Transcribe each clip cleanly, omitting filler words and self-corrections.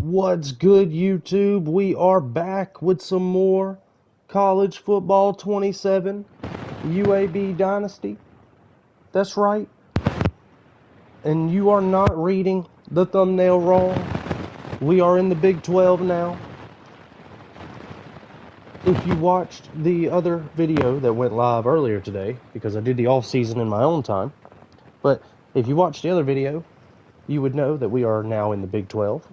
What's good, YouTube? We are back with some more College Football 27 UAB Dynasty. That's right. And you are not reading the thumbnail wrong. We are in the Big 12 now. If you watched the other video that went live earlier today, because I did the off season in my own time, but if you watched the other video, you would know that we are now in the Big 12.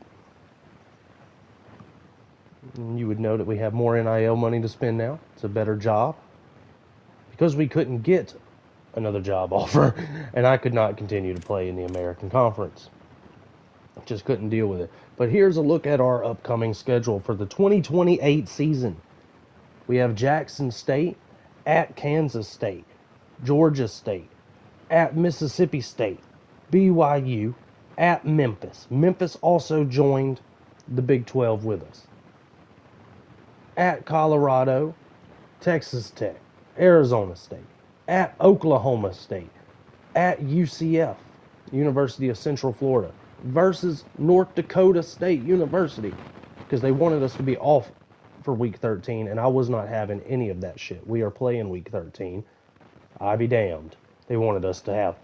And you would know that we have more NIL money to spend now. It's a better job. Because we couldn't get another job offer, and I could not continue to play in the American Conference. Just couldn't deal with it. But here's a look at our upcoming schedule for the 2028 season. We have Jackson State at Kansas State, Georgia State, at Mississippi State, BYU, at Memphis. Memphis also joined the Big 12 with us. At Colorado, Texas Tech, Arizona State, at Oklahoma State, at UCF, University of Central Florida, versus North Dakota State University, because they wanted us to be off for week 13, and I was not having any of that shit. We are playing week 13. I be damned. They wanted us to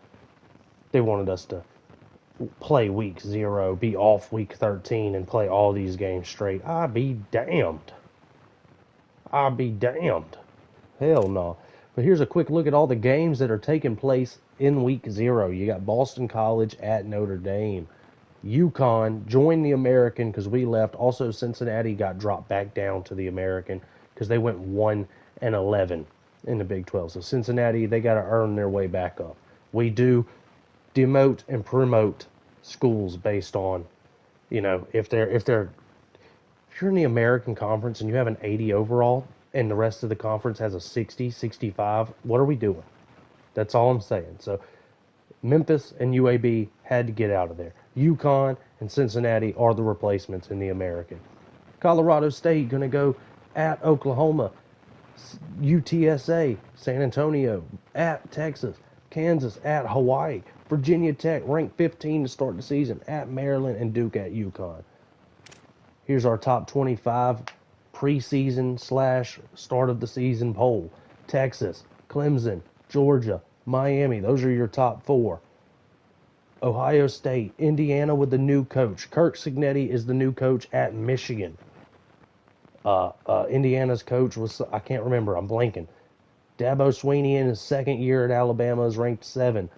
play week 0, be off week 13, and play all these games straight. I be damned. I be damned. Hell no. But here's a quick look at all the games that are taking place in week 0. You got Boston College at Notre Dame. UConn joined the American because we left. Also, Cincinnati got dropped back down to the American because they went 1-11 in the Big 12. So Cincinnati, they got to earn their way back up. We do demote and promote schools based on, if you're in the American Conference and you have an 80 overall and the rest of the conference has a 60, 65, what are we doing? That's all I'm saying. So Memphis and UAB had to get out of there. UConn and Cincinnati are the replacements in the American. Colorado State going to go at Oklahoma, UTSA, San Antonio, at Texas, Kansas at Hawaii, Virginia Tech ranked 15 to start the season, at Maryland, and Duke at UConn. Here's our top 25 preseason / start of the season poll. Texas, Clemson, Georgia, Miami. Those are your top 4. Ohio State, Indiana with the new coach. Kirk Cignetti is the new coach at Michigan. Indiana's coach was, I can't remember, I'm blanking. Dabo Swinney in his second year at Alabama is ranked 7.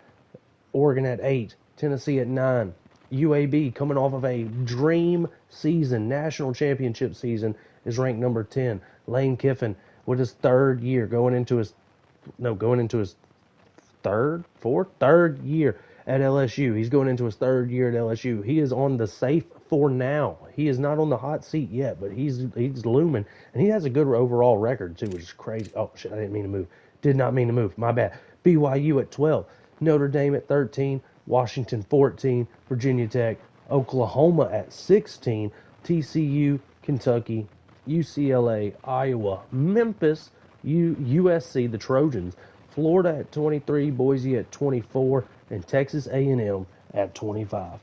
Oregon at 8. Tennessee at 9. UAB, coming off of a dream season, national championship season, is ranked number 10. Lane Kiffin, with his third year, going into his third year at LSU. He's going into his third year at LSU. He is on the safe for now. He is not on the hot seat yet, but he's looming, and he has a good overall record too, which is crazy. Oh shit, I didn't mean to move. Did not mean to move. My bad. BYU at 12. Notre Dame at 13. Washington 14, Virginia Tech, Oklahoma at 16, TCU, Kentucky, UCLA, Iowa, Memphis, USC, the Trojans, Florida at 23, Boise at 24, and Texas A&M at 25.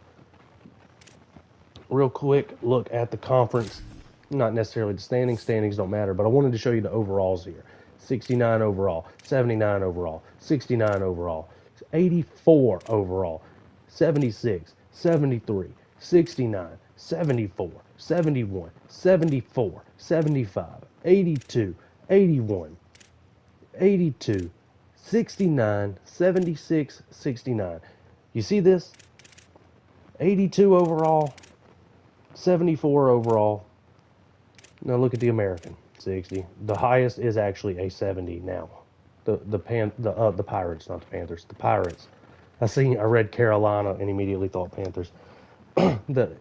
Real quick look at the conference, not necessarily the standings. Standings don't matter, but I wanted to show you the overalls here. 69 overall, 79 overall, 69 overall, 84 overall, 76, 73, 69, 74, 71, 74, 75, 82, 81, 82, 69, 76, 69. You see this? 82 overall, 74 overall. Now look at the American. 60. The highest is actually a 70 now. The Pirates, not the Panthers. The Pirates. I read Carolina and immediately thought Panthers. The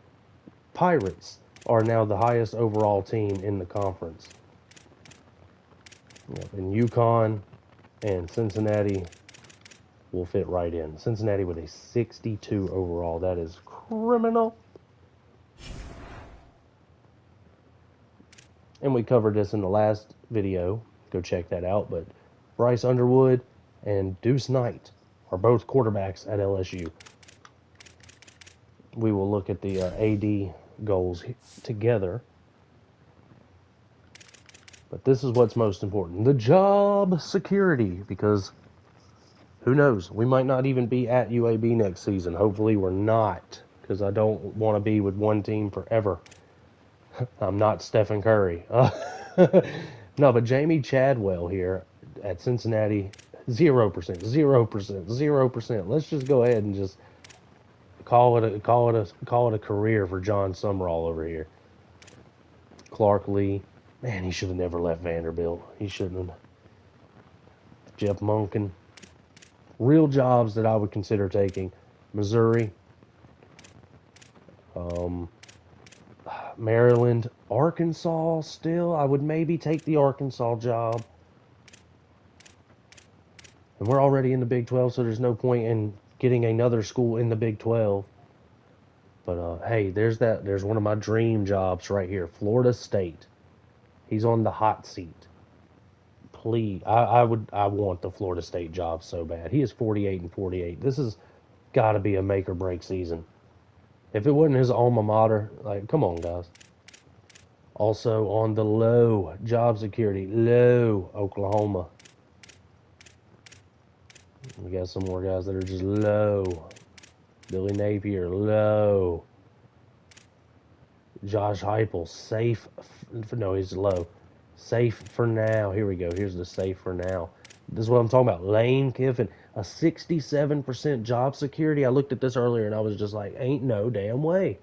Pirates are now the highest overall team in the conference. And UConn and Cincinnati will fit right in. Cincinnati with a 62 overall. That is criminal. And we covered this in the last video. Go check that out. But Bryce Underwood and Deuce Knight are both quarterbacks at LSU. We will look at the AD goals together. But this is what's most important. The job security, because who knows? We might not even be at UAB next season. Hopefully we're not, because I don't want to be with one team forever. I'm not Stephen Curry. No, but Jamie Chadwell here at Cincinnati, 0%, 0%, 0%. Let's just go ahead and just call it a career for John Summerall over here. Clark Lee, man, he should have never left Vanderbilt. He shouldn't have. Jeff Monken, real jobs that I would consider taking. Missouri, Maryland, Arkansas. Still, I would maybe take the Arkansas job. And we're already in the Big 12, so there's no point in getting another school in the Big 12. But hey, there's one of my dream jobs right here, Florida State. He's on the hot seat. Please, I want the Florida State job so bad. He is 48-48. This has got to be a make or break season. If it wasn't his alma mater, like, come on, guys. Also on the low, job security, low, Oklahoma. We got some more guys that are just low. Billy Napier, low. Josh Heupel, safe. No, he's low. Safe for now. Here we go. Here's the safe for now. This is what I'm talking about. Lane Kiffin, a 67% job security. I looked at this earlier and I was just like, ain't no damn way.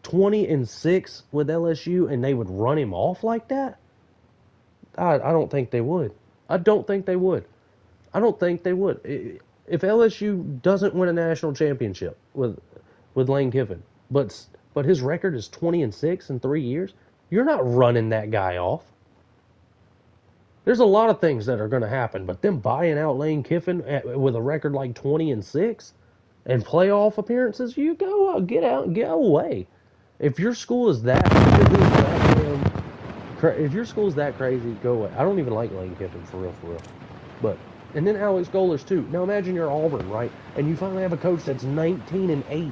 20-6 with LSU, and they would run him off like that? I don't think they would. I don't think they would. If LSU doesn't win a national championship with Lane Kiffin, but his record is 20-6 in 3 years, you're not running that guy off. There's a lot of things that are going to happen, but them buying out Lane Kiffin with a record like 20-6 and playoff appearances, you go get out and get away. If your school is that crazy, go away. I don't even like Lane Kiffin for real. But and then Alex Golesh too. Now imagine you're Auburn, right? And you finally have a coach that's 19-8.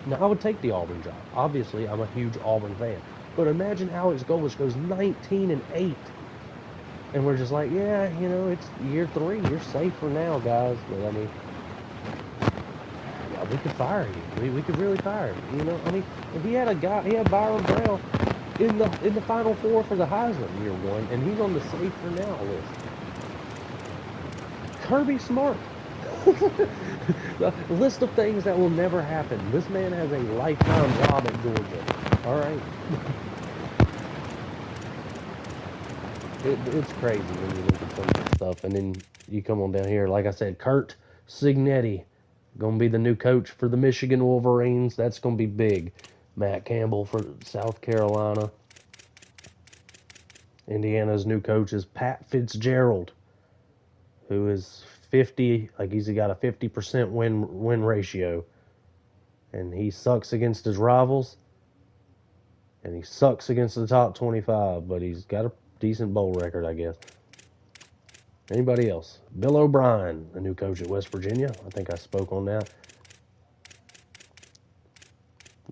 Now I would take the Auburn job. Obviously, I'm a huge Auburn fan. But imagine Alex Golesh goes 19-8. And we're just like, yeah, it's year 3. You're safe for now, guys. But I mean, yeah, we could fire you. We could really fire him. If he had Byron Brown in the Final Four for the Heisman year 1, and he's on the safe for now list. Kirby Smart. The list of things that will never happen. This man has a lifetime job at Georgia. All right. It's crazy when you look at some of this stuff. And then you come on down here. Like I said, Kurt Cignetti, going to be the new coach for the Michigan Wolverines. That's going to be big. Matt Campbell for South Carolina. Indiana's new coach is Pat Fitzgerald, who is 50, like he's got a 50% win ratio. And he sucks against his rivals. And he sucks against the top 25, but he's got a decent bowl record, I guess. Anybody else? Bill O'Brien, the new coach at West Virginia. I think I spoke on that.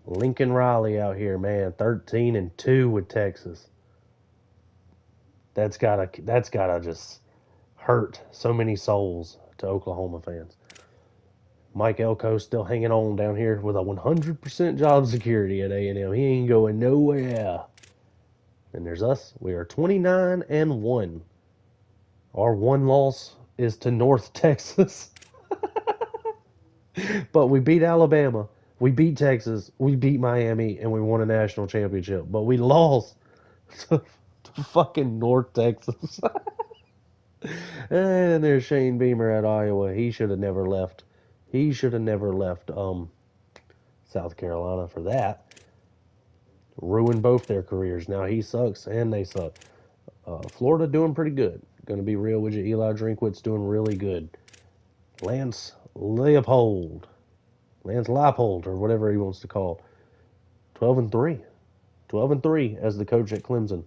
Lincoln Riley out here, man, 13-2 with Texas. That's gotta just hurt so many souls to Oklahoma fans. Mike Elko still hanging on down here with a 100% job security at A&M. He ain't going nowhere. And there's us. We are 29-1. Our one loss is to North Texas. But we beat Alabama. We beat Texas. We beat Miami. And we won a national championship. But we lost to fucking North Texas. And there's Shane Beamer at Iowa. He should have never left. South Carolina for that. Ruined both their careers. Now he sucks and they suck. Florida doing pretty good. Going to be real with you. Eli Drinkwitz doing really good. Lance Leipold, or whatever he wants to call. 12-3. 12-3 as the coach at Clemson.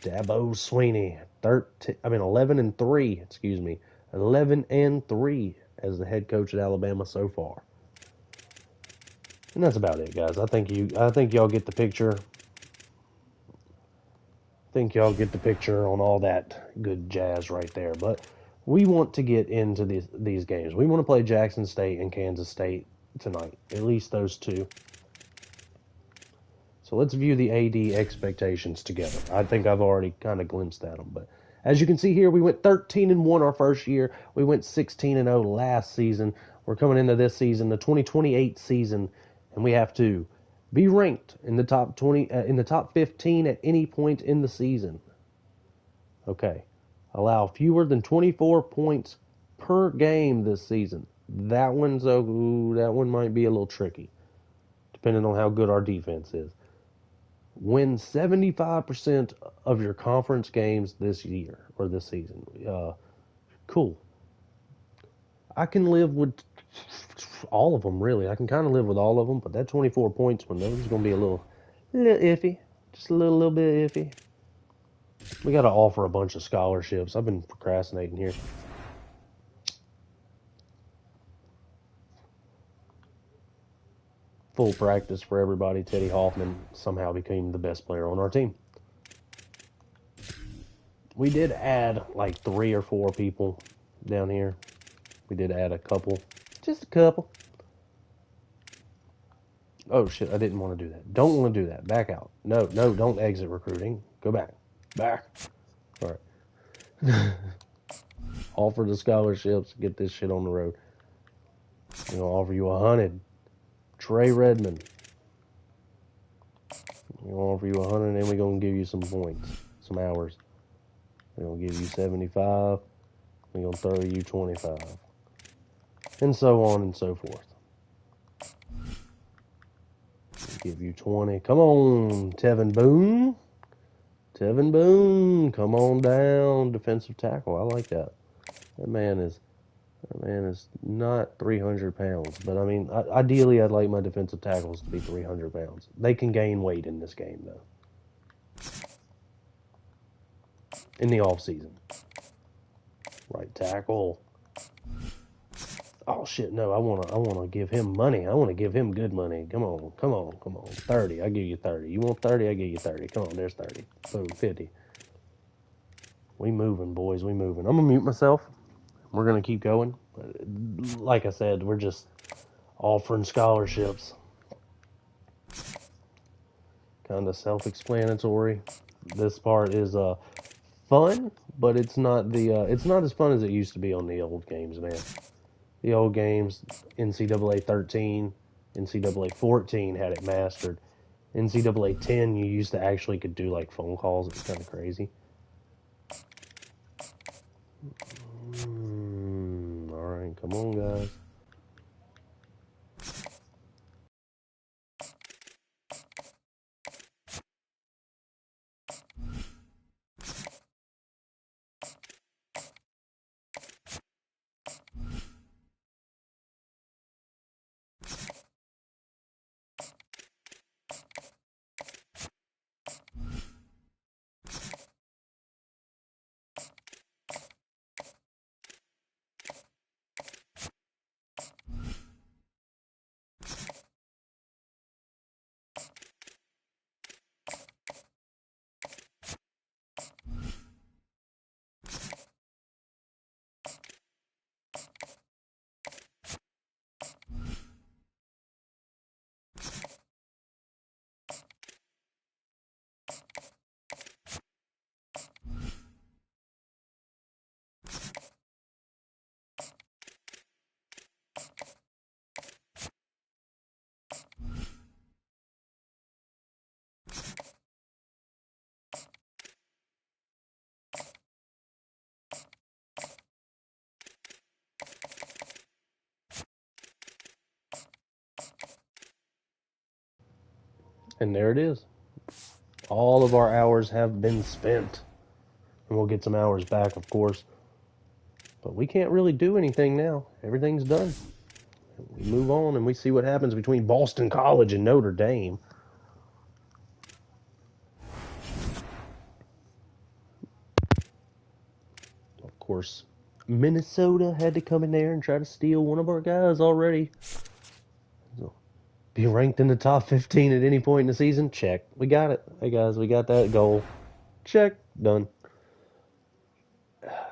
Dabo Swinney, 11-3. Excuse me, 11-3 as the head coach at Alabama so far. And that's about it, guys. I think y'all get the picture. Think y'all get the picture on all that good jazz right there. But we want to get into these games. We want to play Jackson State and Kansas State tonight. At least those two. So let's view the AD expectations together. I think I've already kind of glimpsed at them, but as you can see here, we went 13-1 our first year. We went 16-0 last season. We're coming into this season, the 2028 season, and we have to be ranked in the top 20, in the top 15 at any point in the season. Okay, allow fewer than 24 points per game this season. That one might be a little tricky, depending on how good our defense is. Win 75% of your conference games this year or this season. Cool. I can live with all of them, really. I can kind of live with all of them, but that 24 points one, those is going to be a little iffy. Just a little bit iffy. We got to offer a bunch of scholarships. I've been procrastinating here. Full practice for everybody. Teddy Hoffman somehow became the best player on our team. We did add like 3 or 4 people down here. We did add a couple. Just a couple. Oh, shit. I didn't want to do that. Don't want to do that. Back out. No, don't exit recruiting. Go back. Back. All right. Offer the scholarships. Get this shit on the road. We're going to offer you 100. Trey Redmond. We're going to offer you 100, and then we're going to give you some points. Some hours. We're going to give you 75. We're going to throw you 25. And so on and so forth. Give you 20. Come on, Tevin Boone. Tevin Boone, come on down. Defensive tackle. I like that. That man is not 300 pounds. But, I mean, ideally, I'd like my defensive tackles to be 300 pounds. They can gain weight in this game, though. In the offseason. Right tackle. Oh shit! No, I wanna give him money. I wanna give him good money. Come on. 30. I give you 30. You want 30? I give you 30. Come on, there's 30. Boom, 50. We moving, boys. We moving. I'm gonna mute myself. We're gonna keep going. Like I said, we're just offering scholarships. Kind of self-explanatory. This part is fun, but it's not as fun as it used to be on the old games, man. The old games, NCAA 13, NCAA 14 had it mastered. NCAA 10, you used to actually could do like phone calls. It was kind of crazy. All right, come on, guys. And there it is. All of our hours have been spent. And we'll get some hours back, of course. But we can't really do anything now. Everything's done. We move on and we see what happens between Boston College and Notre Dame. Of course, Minnesota had to come in there and try to steal one of our guys already. So Be ranked in the top 15 at any point in the season? Check. We got it. Hey guys, we got that goal. Check. Done.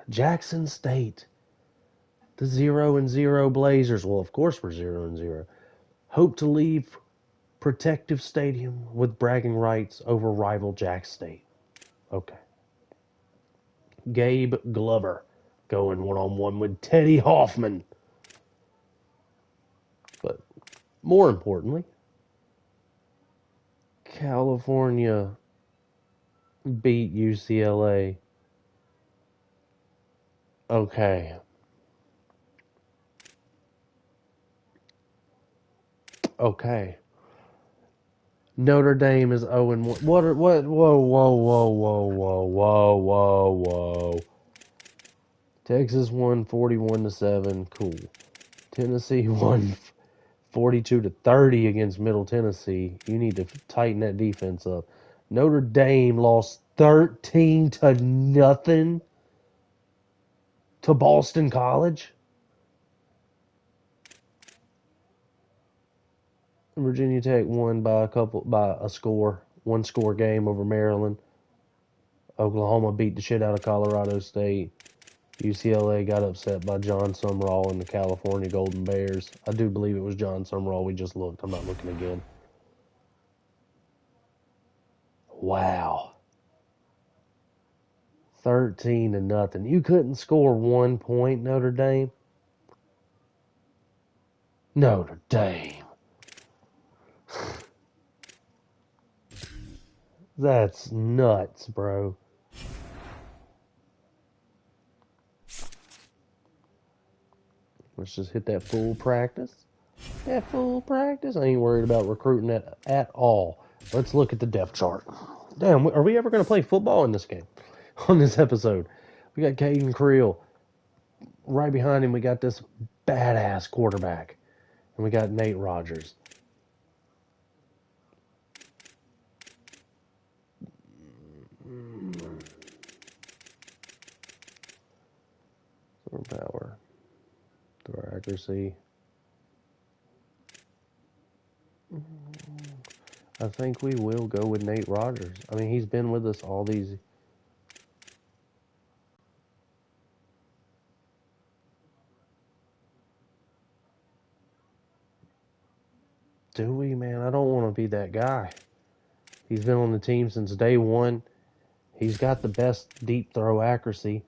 Jackson State. The 0-0 Blazers. Well, of course we're 0-0. Hope to leave Protective Stadium with bragging rights over rival Jack State. Okay. Gabe Glover going one-on-one with Teddy Hoffman. But more importantly, California beat UCLA. Okay. Okay. Notre Dame is 0-1. Whoa, whoa, whoa, whoa, whoa, whoa, whoa, whoa. Texas won 41-7. Cool. Tennessee won 42-30 against Middle Tennessee. You need to tighten that defense up. Notre Dame lost 13-0 to Boston College. Virginia Tech won by a score, one score game over Maryland. Oklahoma beat the shit out of Colorado State. UCLA got upset by John Sumrall and the California Golden Bears. I do believe it was John Sumrall. We just looked. I'm not looking again. Wow. 13-0. You couldn't score 1 point, Notre Dame? Notre Dame. That's nuts, bro. Let's just hit that full practice. That full practice. I ain't worried about recruiting that at all. Let's look at the depth chart. Damn, are we ever going to play football in this game? On this episode. We got Caden Creel. Right behind him, we got this badass quarterback. And we got Nate Rogers. Throw power. Throw accuracy. I think we will go with Nate Rogers. I mean, he's been with us all these. Do we, man? I don't want to be that guy. He's been on the team since day one. He's got the best deep throw accuracy.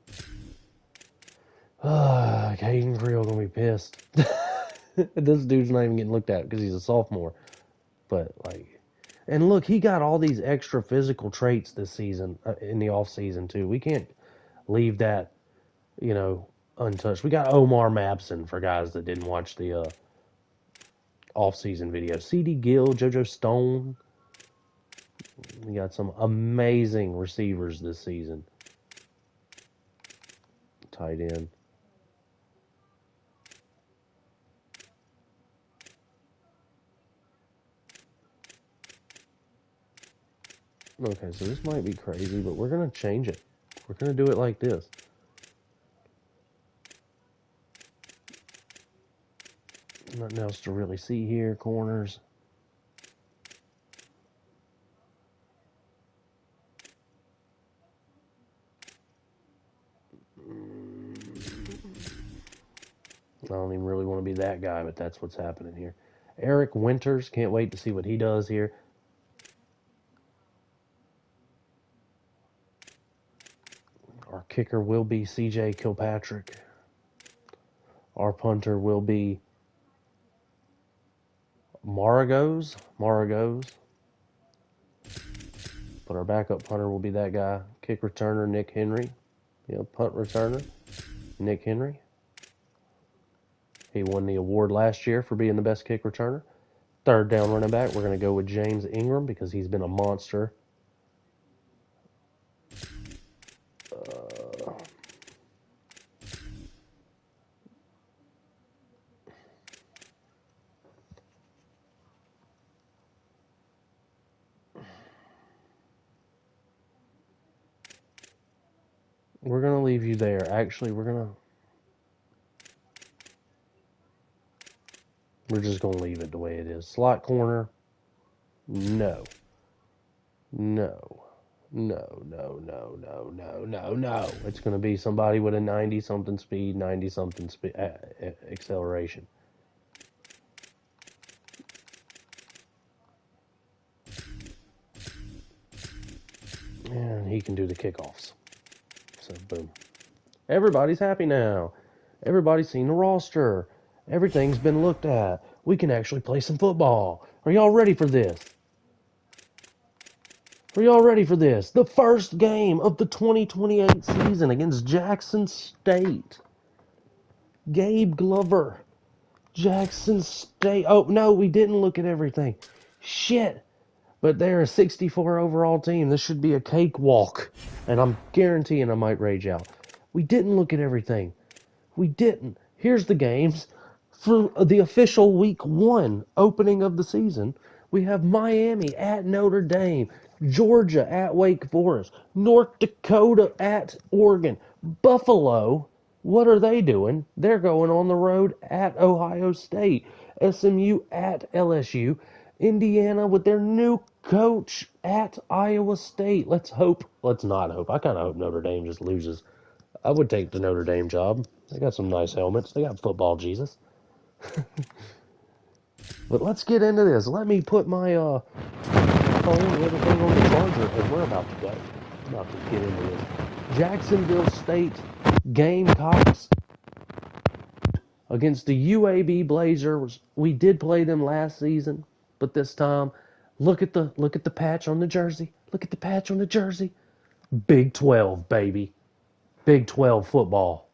Caden Creel gonna be pissed. This dude's not even getting looked at because he's a sophomore. But like, and look, he got all these extra physical traits this season in the off season too. We can't leave that, untouched. We got Omar Mabson for guys that didn't watch the off season video. C.D. Gill, JoJo Stone. We got some amazing receivers this season. Tight end. Okay, so this might be crazy, but we're going to change it. We're going to do it like this. Nothing else to really see here. Corners. I don't even really want to be that guy, but that's what's happening here. Eric Winters. Can't wait to see what he does here. Our kicker will be C.J. Kilpatrick. Our punter will be Maragos. But our backup punter will be that guy. Kick returner, Nick Henry. Punt returner, Nick Henry. He won the award last year for being the best kick returner. Third down running back, we're going to go with James Ingram because he's been a monster. We're going to leave you there. Actually, we're going to... We're just going to leave it the way it is. Slot corner, no. No. No, no, no, no, no, no, no. It's going to be somebody with a 90-something speed, 90-something acceleration. And he can do the kickoffs. So, boom. Everybody's happy now. Everybody's seen the roster. Everything's been looked at. We can actually play some football. Are y'all ready for this? Are y'all ready for this? The first game of the 2028 season against Jackson State. Gabe Glover. Jackson State. Oh, no, we didn't look at everything. Shit. But they're a 64 overall team. This should be a cakewalk. And I'm guaranteeing I might rage out. We didn't look at everything. We didn't. Here's the games. For the official week 1 opening of the season, we have Miami at Notre Dame, Georgia at Wake Forest, North Dakota at Oregon, Buffalo. What are they doing? They're going on the road at Ohio State, SMU at LSU, Indiana with their new coach at Iowa State. Let's not hope. I kind of hope Notre Dame just loses. I would take the Notre Dame job. They got some nice helmets. They got football Jesus. But let's get into this. Let me put my phone and everything on the charger, and we're about to go. About to get into this. Jacksonville State Gamecocks against the UAB Blazers. We did play them last season, but this time, look at the patch on the jersey. Look at the patch on the jersey. Big 12, baby. Big 12 football.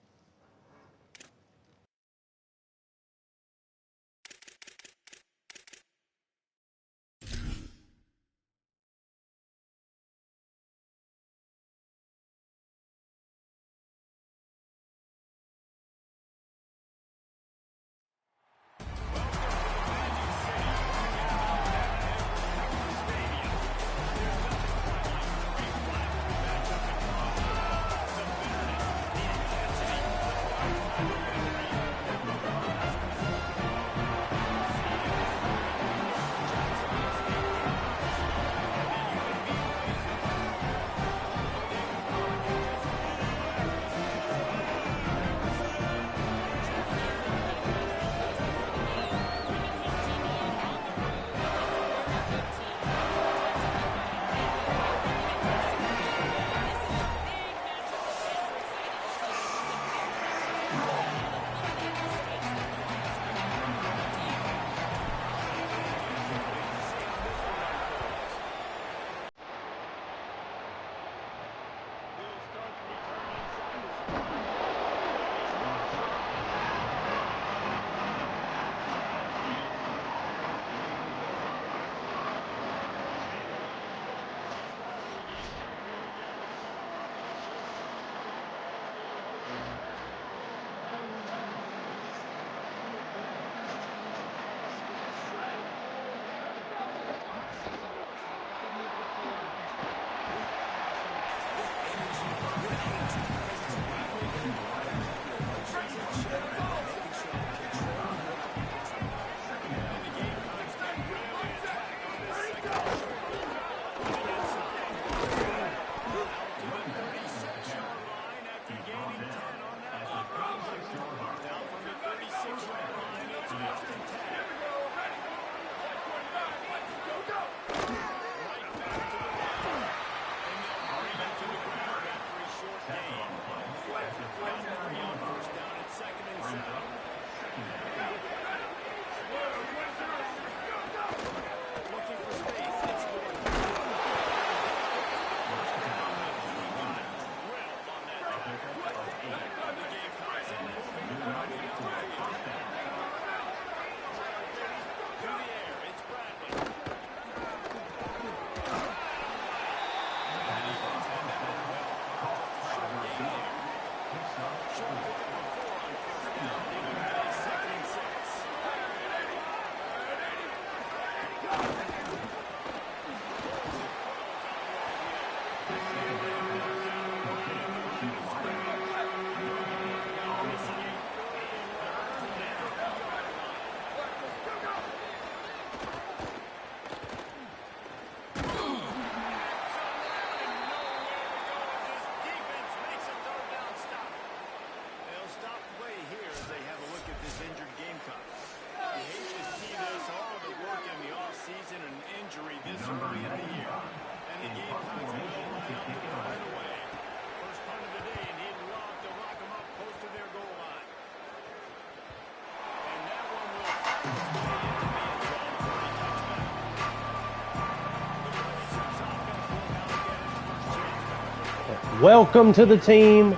Welcome to the team,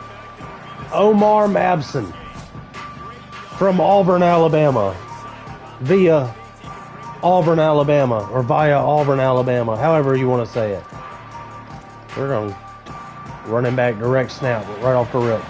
Omar Mabson from Auburn, Alabama, via Auburn, Alabama, or via Auburn, Alabama, however you want to say it. We're going running back direct snap right off the rip.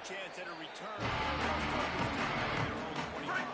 Chance at a return. Their own 20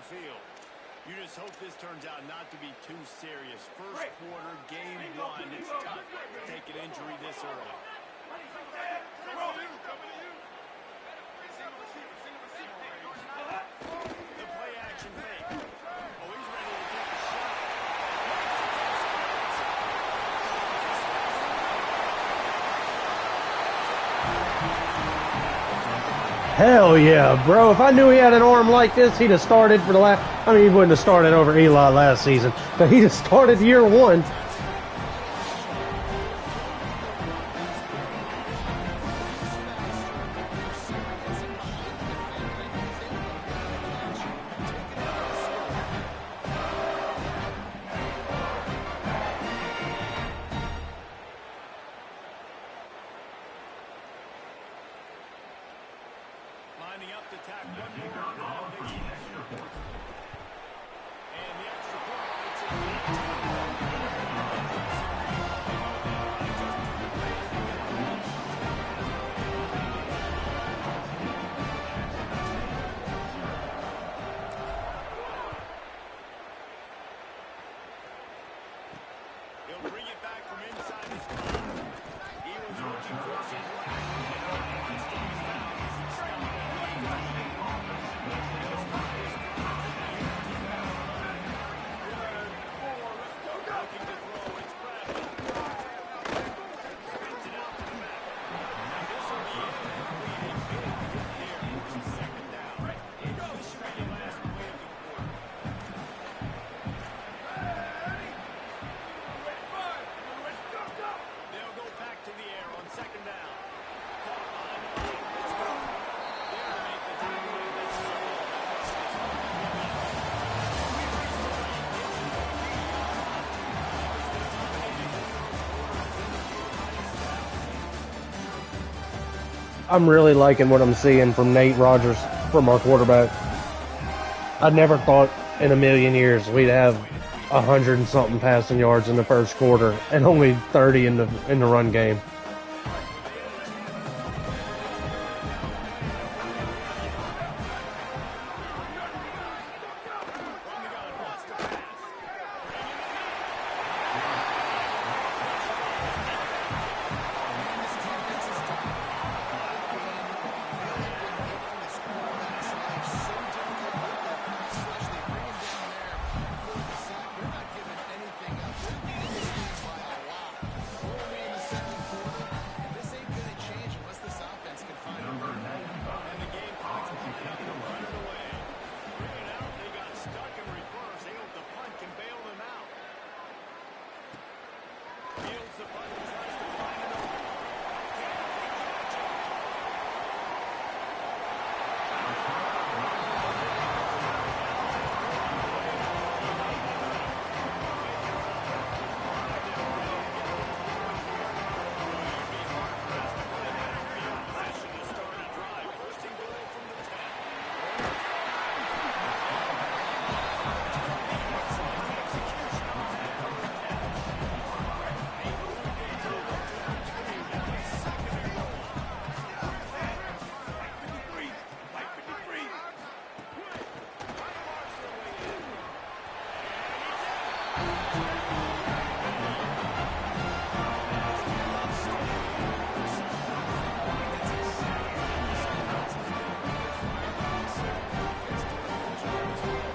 field. You just hope this turns out not to be too serious. First quarter, game one. It's tough to take an injury this early. The play action fake. Oh, he's ready to take a shot. Hell yeah, bro. If I knew he had an arm like this, he'd have started for the last... I mean, he wouldn't have started over Eli last season, but he'd have started year one. Lining up to tack one more. And the extra point makes it 18. He'll bring it back from inside his five. He was looking for some lane. And once he's found, he's looking to throw. It's Bradley. Spins it out to the back. Now this will be a big hit here, which is second down. This should be the last play of the quarter. They'll go back to the air on second down. Caught behind the line. Let's go. There to make the tackle. I'm really liking what I'm seeing from Nate Rodgers, from our quarterback. I never thought in a million years we'd have 100 and something passing yards in the first quarter and only 30 in the run game.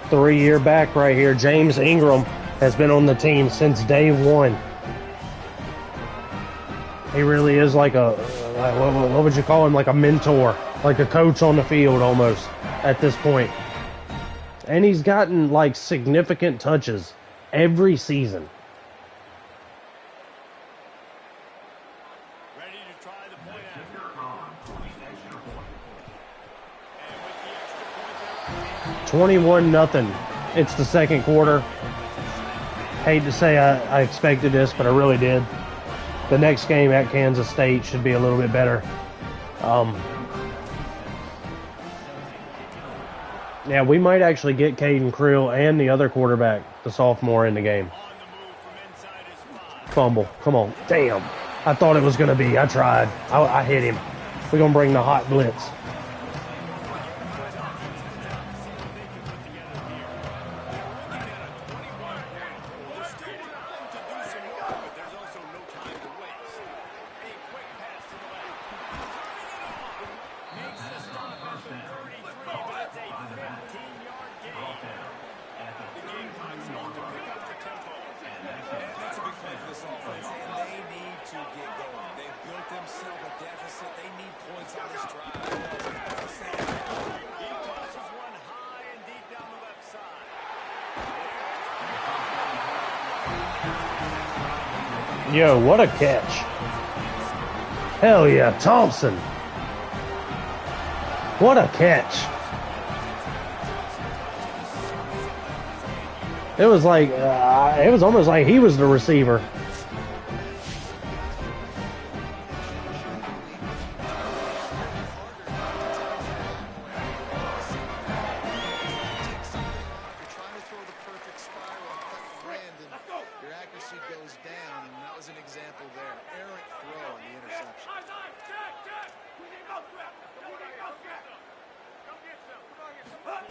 Three-year back right here. James Ingram has been on the team since day one. He really is like a, what would you call him? Like a mentor, like a coach on the field almost at this point. And he's gotten like significant touches every season. Ready to try the point after. 21-0. It's the second quarter. Hate to say I expected this, but I really did. The next game at Kansas State should be a little bit better. Yeah, we might actually get Caden Creel and the other quarterback, the sophomore, in the game. Fumble. Come on. Damn. I thought it was going to be. I tried. I hit him. We're going to bring the hot blitz. Yo, what a catch. Hell yeah, Thompson. What a catch. It was like, it was almost like he was the receiver.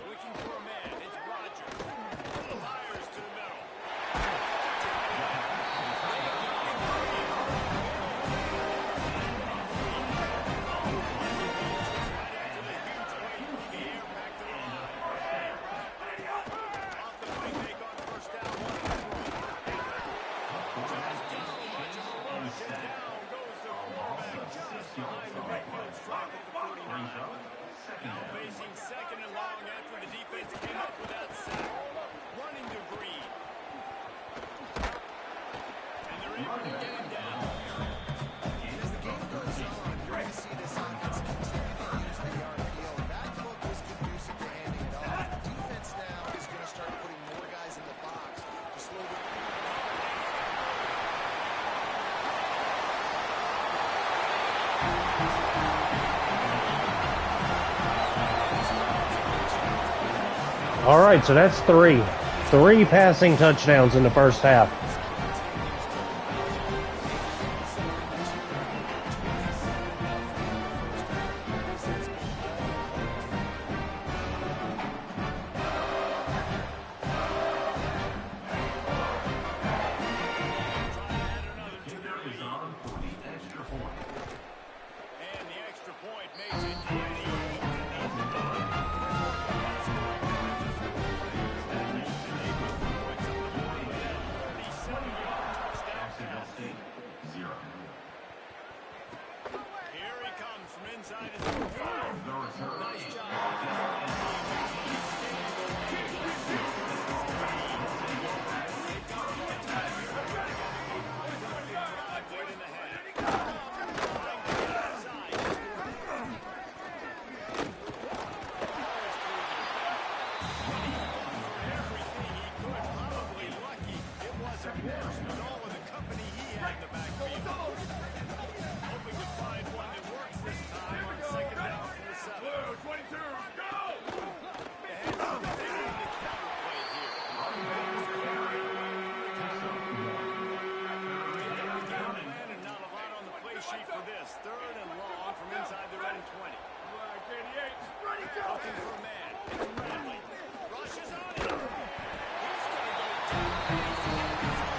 Looking for a man. It's Roger. Fires to the middle. Now facing second and long after the defense came up with that sack. Running to Green. And they're able to get him down. As the game goes on, you're going to see this offense continue to use the RPO. That foot was conducive to handing it off. Defense now is going to start putting more guys in the box to slow the... All right, so that's three. 3 passing touchdowns in the first half. And the extra point makes it 20. Here he comes from inside his own 5. Nice job. Right in the head. Sheet for this. 3rd and long from inside the red and 20. Looking for a man. It's Bradley. Rushes on him. He's going to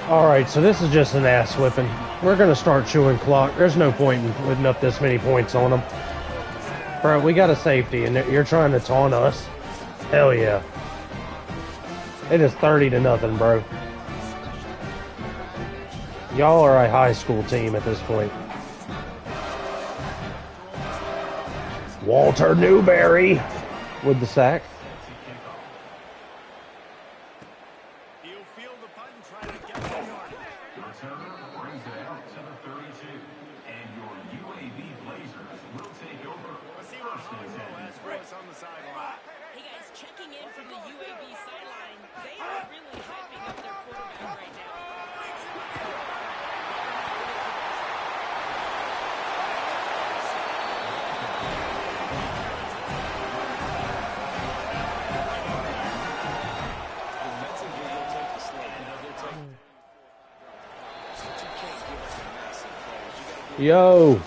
go. All right, so this is just an ass whipping. We're going to start chewing clock. There's no point in putting up this many points on them. Bro, we got a safety, and you're trying to taunt us? Hell yeah. It is 30-0, bro. Y'all are a high school team at this point. Walter Newberry with the sack. He'll field the punt and try to get the yardage. The returner brings it out to the 32, and your UAB Blazers will take over. Let's see what Hollywood has for us on the sideline. Hey guys, checking in from the UAB sideline. They are really hyping up their quarterback right now. Yo.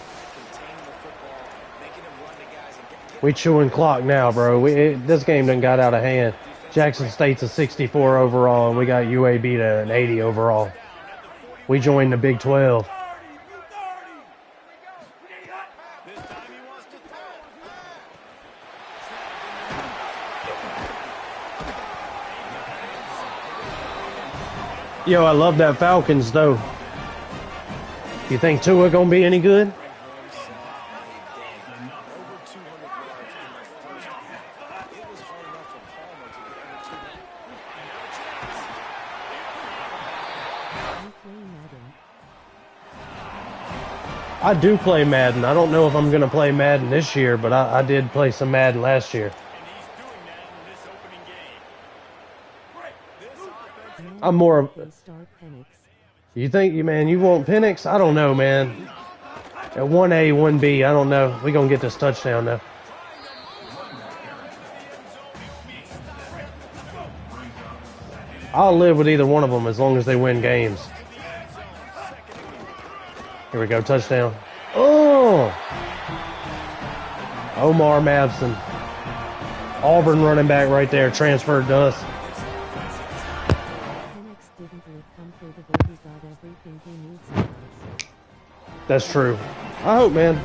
We chewing clock now, bro. This game done got out of hand. Jackson State's a 64 overall, and we got UAB to an 80 overall. We joined the Big 12. Yo, I love that Falcons, though. You think Tua gonna be any good? I do play Madden. I don't know if I'm going to play Madden this year, but I did play some Madden last year. And he's doing that in this opening game. This offense I'm more of... Star Penix. You think, man, you want Penix? I don't know, man. At 1A, 1B, I don't know. We're going to get this touchdown, though. I'll live with either one of them as long as they win games. Here we go, touchdown. Oh! Omar Mabson. Auburn running back right there, transferred to us. Penix didn't look comfortable. He got everything he needs. That's true. I hope, man.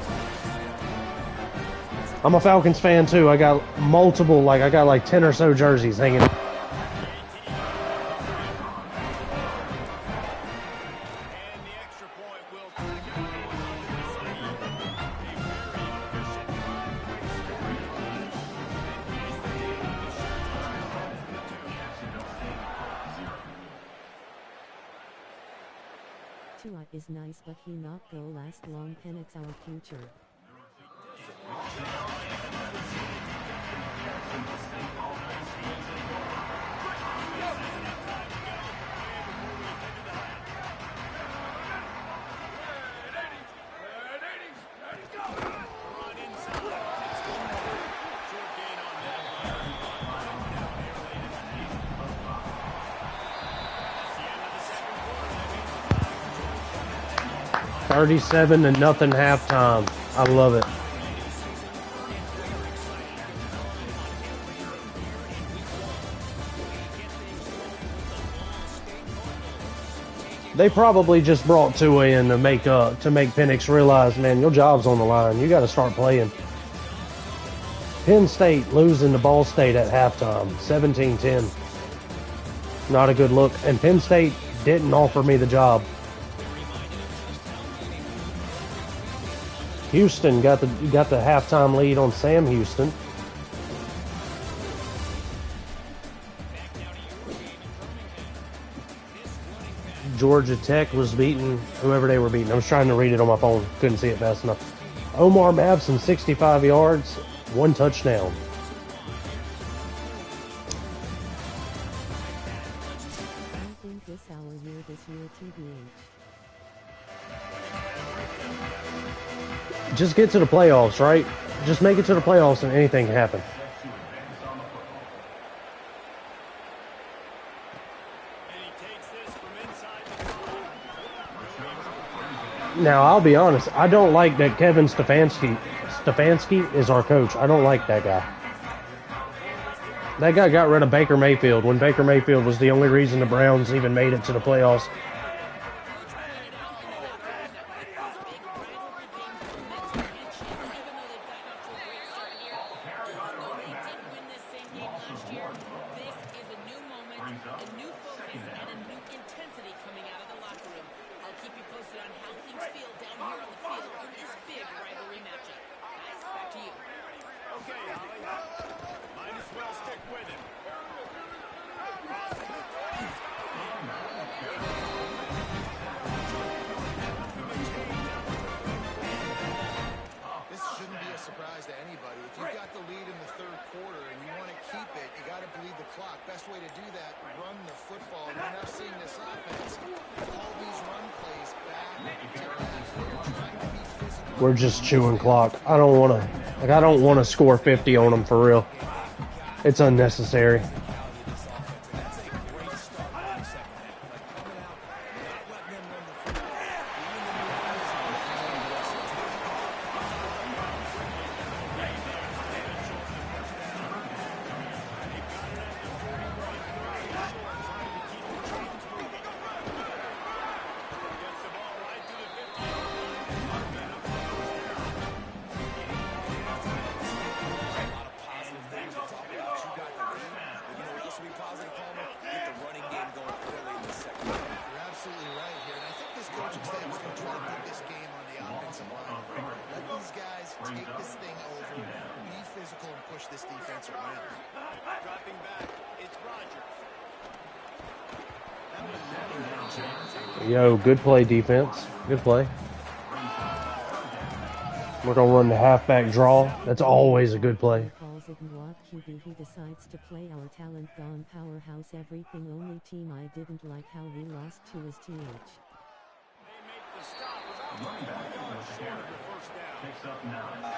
I'm a Falcons fan, too. I got multiple, I got like 10 or so jerseys hanging. Tua is nice, but he not go last long. Penix our future. $37 to nothing halftime. I love it. They probably just brought Tua in to make Penix realize, man, your job's on the line. You got to start playing. Penn State losing to Ball State at halftime, 17-10. Not a good look. And Penn State didn't offer me the job. Houston got the halftime lead on Sam Houston. Georgia Tech was beating whoever they were beating. I was trying to read it on my phone. Couldn't see it fast enough. Omar Mabson, 65 yards, 1 touchdown. I think this our year this year, TBH. Just get to the playoffs, right? Just make it to the playoffs and anything can happen. Now, I'll be honest. I don't like that Kevin Stefanski is our coach. I don't like that guy. That guy got rid of Baker Mayfield when Baker Mayfield was the only reason the Browns even made it to the playoffs. We're just chewing clock. I don't want to score 50 on them for real. It's unnecessary. Yo, good play, defense. Good play. We're going to run the halfback draw. That's always a good play. Calls it what QB. He decides to play our talent gone powerhouse everything. Only team I didn't like how we lost to is TH. Running back over short the first down. Picks up 9. And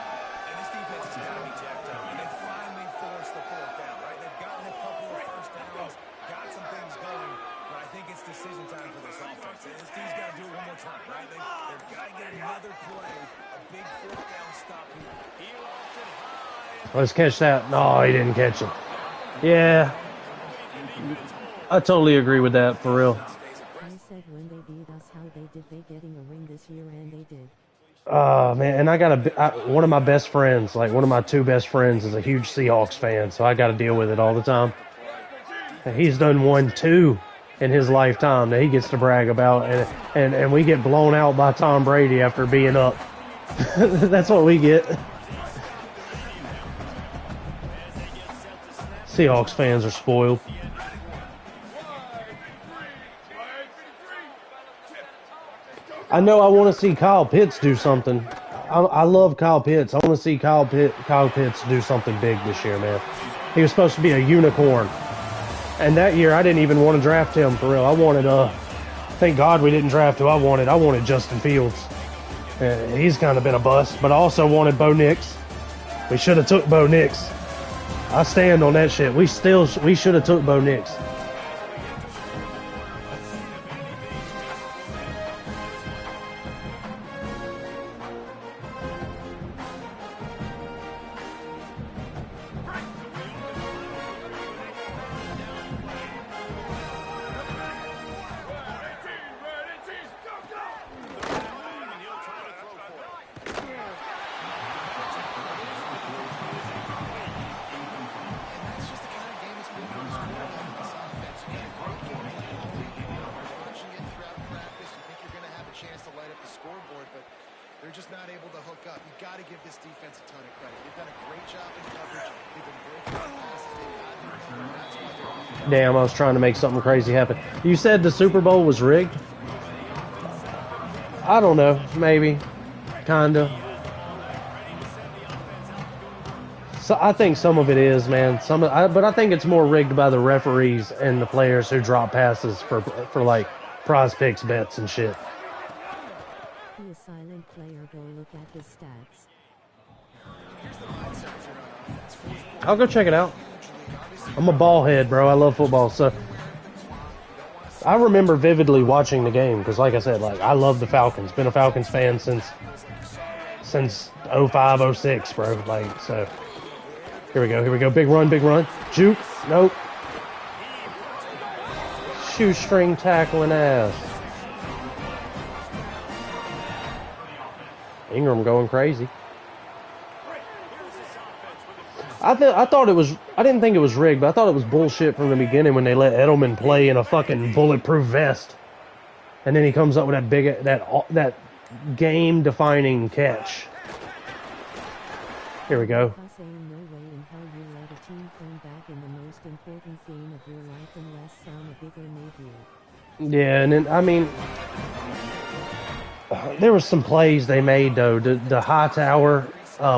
this defense has got to be jacked up. And they finally forced the fourth down, right? They've gotten a couple of first downs, got some things going, but I think it's decision time for this offense. And this team's got to do it one more time, right? They've got to get another play, a big fourth down stop here. He lost it high. Let's catch that. No, he didn't catch it. Yeah. I totally agree with that, for real. I said when they beat us how they did they getting a ring this year, and they did. Man, and I got one of my best friends, like one of my two best friends, is a huge Seahawks fan, so I got to deal with it all the time. And he's done 1-2 in his lifetime that he gets to brag about, and we get blown out by Tom Brady after being up. That's what we get. Seahawks fans are spoiled. I know I want to see Kyle Pitts do something. I love Kyle Pitts. I want to see Kyle Pitts do something big this year, man. He was supposed to be a unicorn. And that year, I didn't even want to draft him, for real. I wanted, thank God we didn't draft who I wanted. I wanted Justin Fields. He's kind of been a bust, but I also wanted Bo Nix. We should have took Bo Nix. I stand on that shit. We should have took Bo Nix. Damn, I was trying to make something crazy happen. You said the Super Bowl was rigged? I don't know. Maybe. Kinda. So I think some of it is, man. But I think it's more rigged by the referees and the players who drop passes for like prize picks bets and shit. Be a silent player. Go look at his stats. I'll go check it out. I'm a ball head, bro. I love football. So I remember vividly watching the game because, like I said, like I love the Falcons. Been a Falcons fan since 05, 06, bro. Like, so here we go. Big run. Juke. Nope. Shoestring tackling ass. Ingram going crazy. I thought it was. I didn't think it was rigged, but I thought it was bullshit from the beginning when they let Edelman play in a fucking bulletproof vest, and then he comes up with that game-defining catch. Here we go. Saying no way in hell you let a team come back in the most important game of your life unless some bigger made you. Yeah, and then I mean, there was some plays they made though. The Hightower,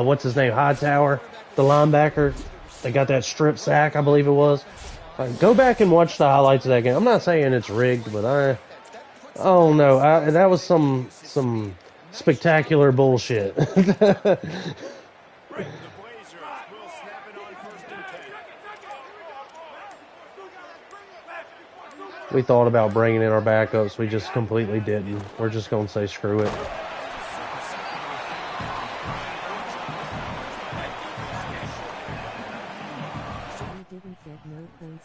what's his name? Hightower. The linebacker, they got that strip sack, I believe it was. Go back and watch the highlights of that game. I'm not saying it's rigged, but oh no, that was some spectacular bullshit. We thought about bringing in our backups, we just completely didn't. We're just gonna say screw it.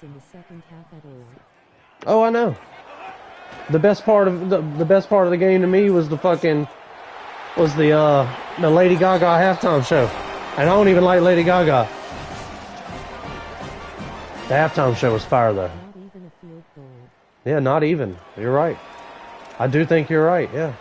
In the second half at all. Oh, I know. The best part of the game to me was the Lady Gaga halftime show, and I don't even like Lady Gaga. The halftime show was fire though. Not even a field goal. Yeah, not even. You're right. I do think you're right. Yeah.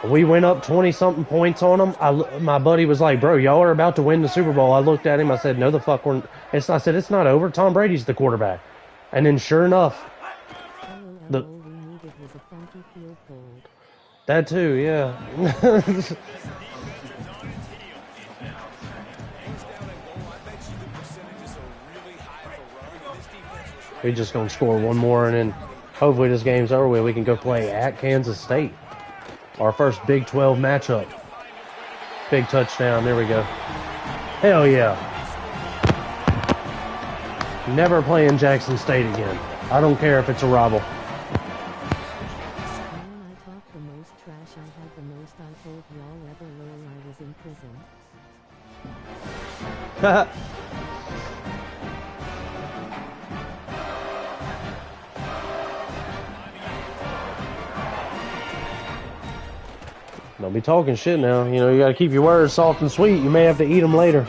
We went up 20-something points on them. My buddy was like, bro, y'all are about to win the Super Bowl. I looked at him. I said, no, the fuck we're... I said, it's not over. Tom Brady's the quarterback. And then sure enough... That too, yeah. This defense is on its heels. Hangs down and goal. I bet you the percentages are really high for running, and this defense was We just gonna score one more, and then hopefully this game's over with. We can go play at Kansas State. Our first Big 12 matchup. Big touchdown. There we go. Hell yeah. Never playing Jackson State again. I don't care if it's a rival. Man, I talked the most trash. I had the most. I told y'all ever lol I was in prison. Don't be talking shit now. You know, you gotta keep your words soft and sweet. You may have to eat them later.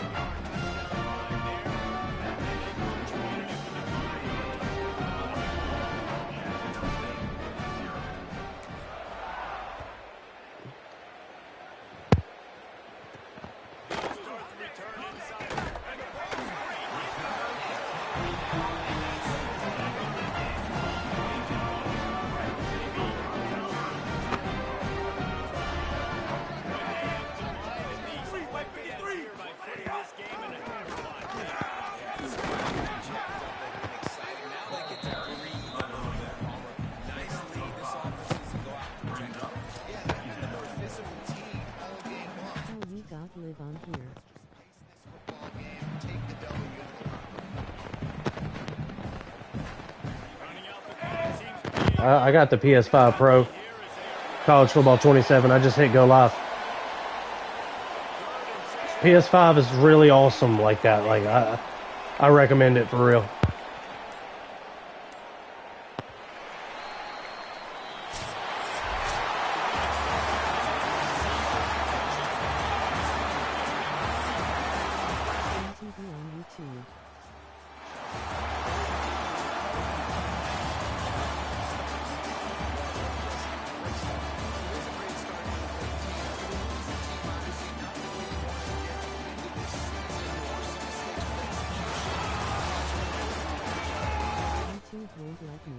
How we got live on here. football game. Take the W. I got the PS5 Pro. College Football 27. I just hit go live. PS5 is really awesome like that. Like I recommend it for real. TV on YouTube. YouTube won't like me.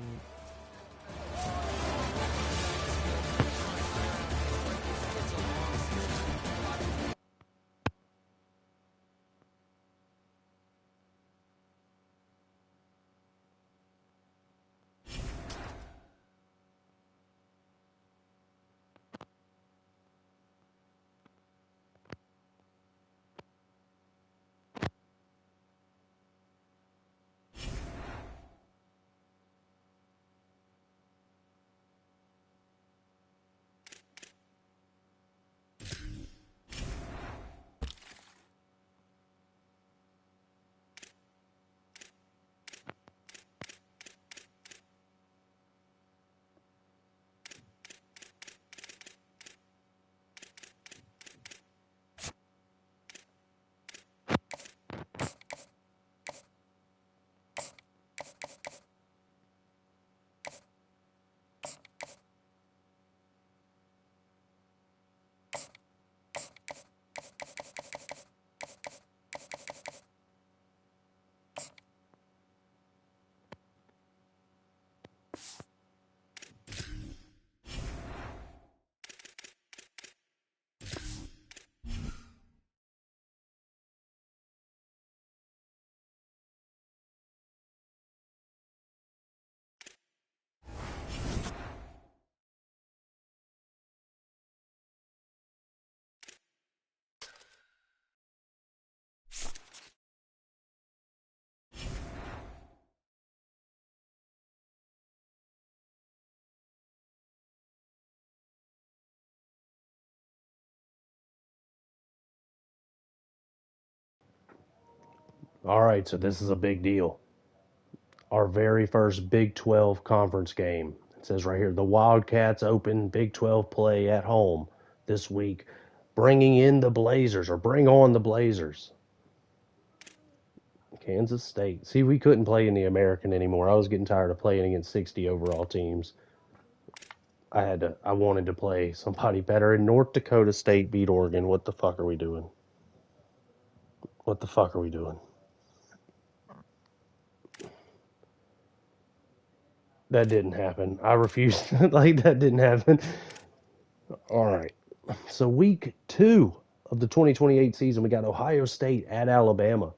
All right, so this is a big deal. Our very first Big 12 conference game. It says right here, the Wildcats open Big 12 play at home this week, bringing in the Blazers, or bring on the Blazers. Kansas State. See, we couldn't play in the American anymore. I was getting tired of playing against 60 overall teams. I wanted to play somebody better. And North Dakota State beat Oregon. What the fuck are we doing? What the fuck are we doing? That didn't happen. I refuse. Like, that didn't happen. All right. So week 2 of the 2028 season, we got Ohio State at Alabama,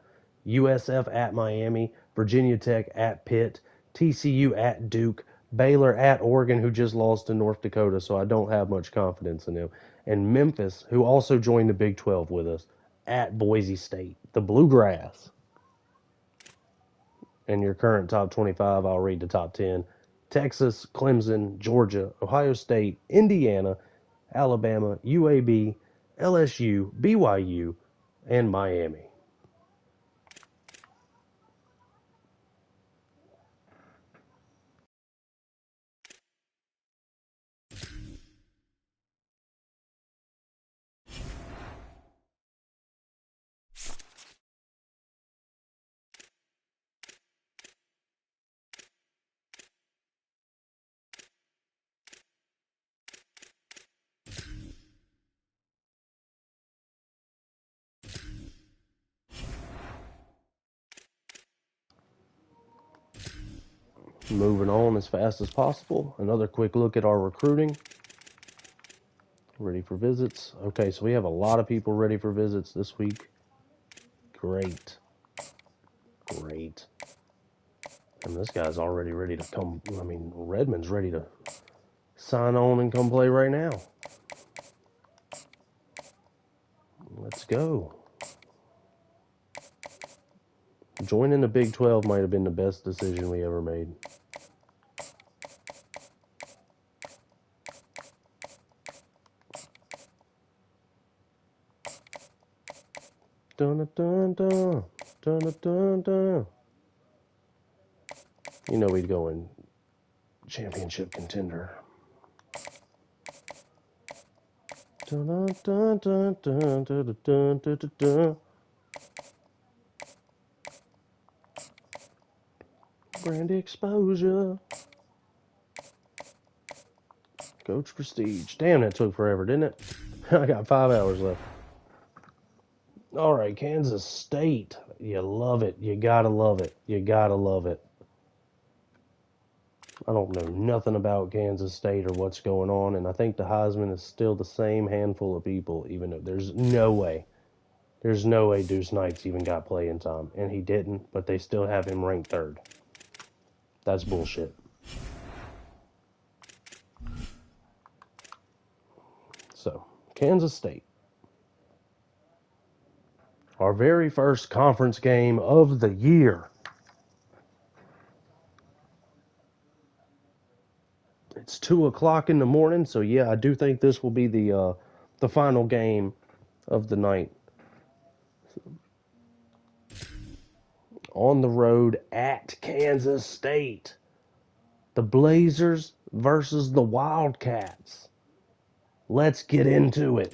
USF at Miami, Virginia Tech at Pitt, TCU at Duke, Baylor at Oregon, who just lost to North Dakota, so I don't have much confidence in them, and Memphis, who also joined the Big 12 with us, at Boise State, the Bluegrass. And your current top 25, I'll read the top 10. Texas, Clemson, Georgia, Ohio State, Indiana, Alabama, UAB, LSU, BYU, and Miami. Moving on as fast as possible. Another quick look at our recruiting. Ready for visits. Okay, so we have a lot of people ready for visits this week. Great. Great. And this guy's already ready to come. I mean, Redmond's ready to sign on and come play right now. Let's go. Joining the Big 12 might have been the best decision we ever made. Dun dun dun dun dun dun dun. You know we'd go in championship contender. Dun dun dun dun dun dun dun dun dun. Brand exposure. Coach Prestige. Damn, that took forever, didn't it? I got 5 hours left. All right, Kansas State. You love it. You gotta love it. You gotta love it. I don't know nothing about Kansas State or what's going on, and I think the Heisman is still the same handful of people, even though there's no way Deuce Knights even got playing time, and he didn't, but they still have him ranked 3rd. That's bullshit. So, Kansas State. Our very first conference game of the year. It's 2 o'clock in the morning, so yeah, I do think this will be the final game of the night. On the road at Kansas State. The Blazers versus the Wildcats. Let's get into it.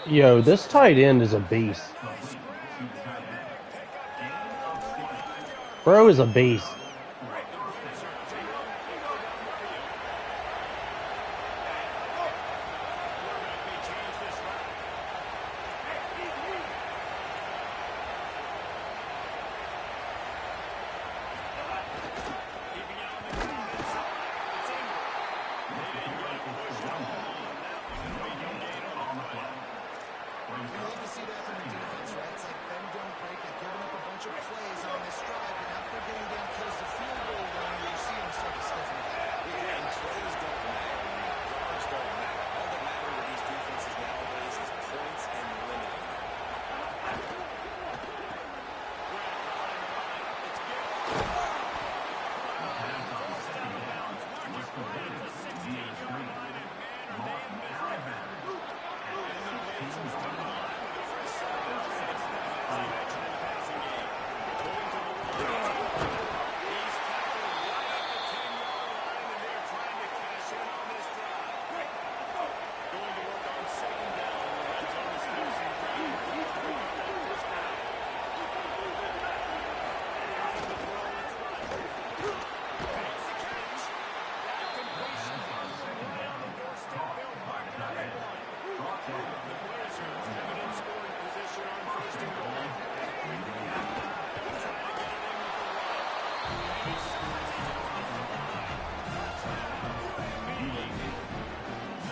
Yo, this tight end is a beast. Bro is a beast.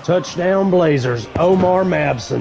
Touchdown Blazers, Omar Mabson.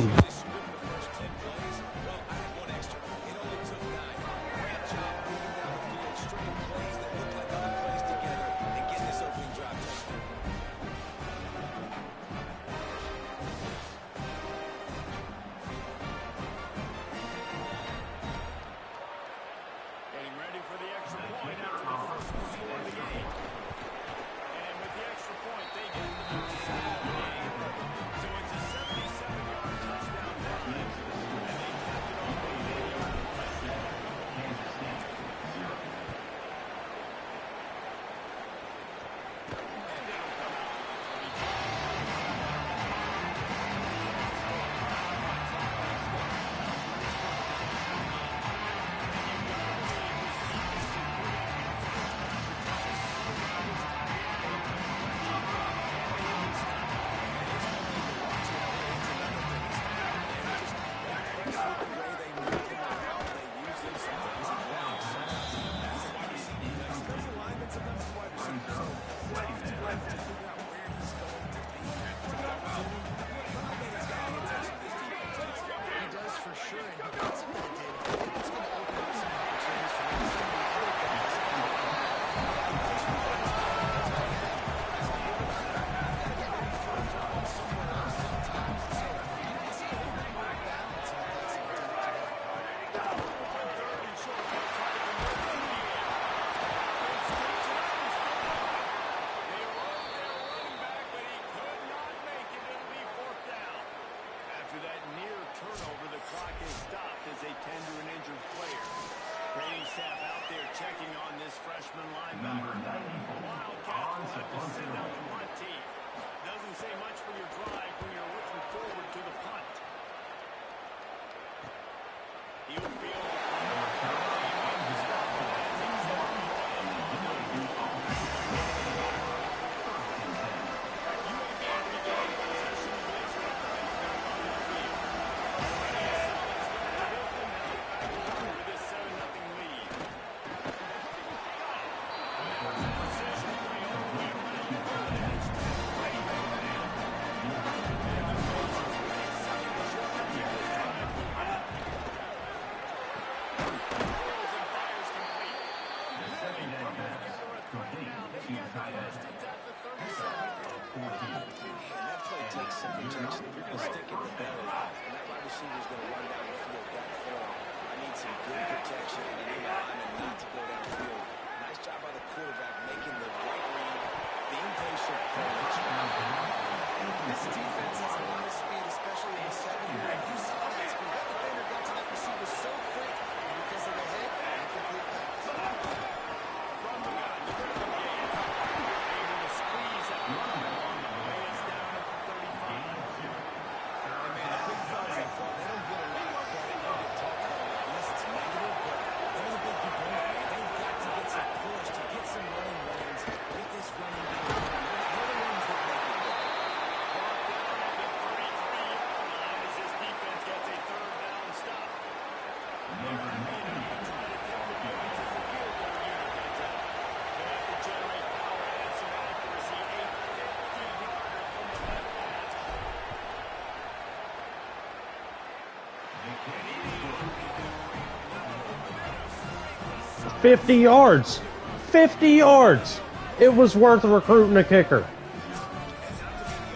$50 yards. 50 yards. It was worth recruiting a kicker.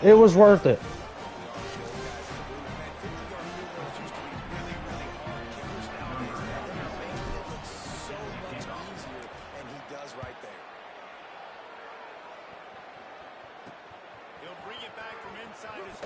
It was worth it. He'll bring it back from inside his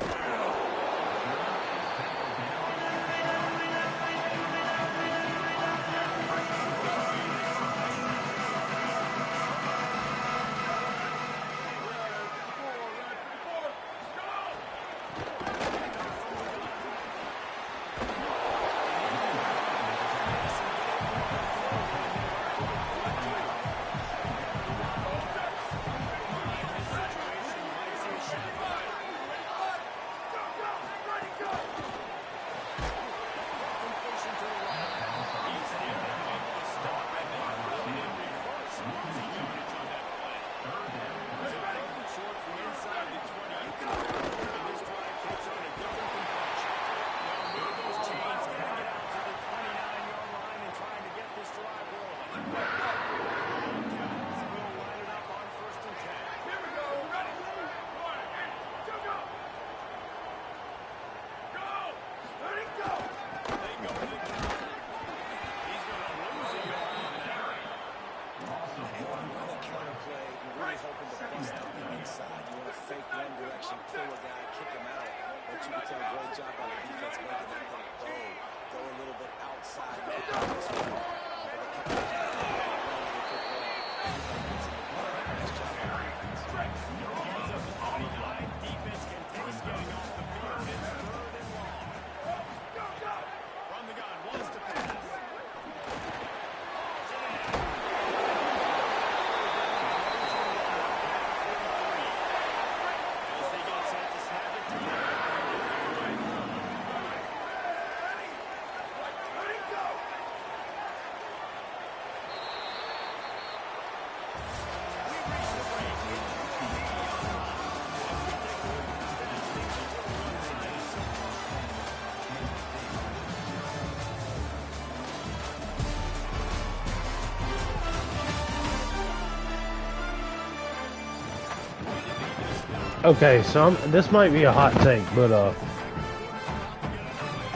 Okay, so this might be a hot take, but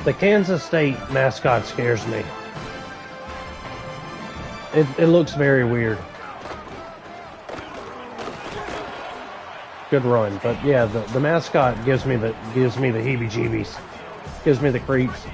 the Kansas State mascot scares me. It looks very weird. Good run, but yeah, the mascot gives me the heebie-jeebies, gives me the creeps.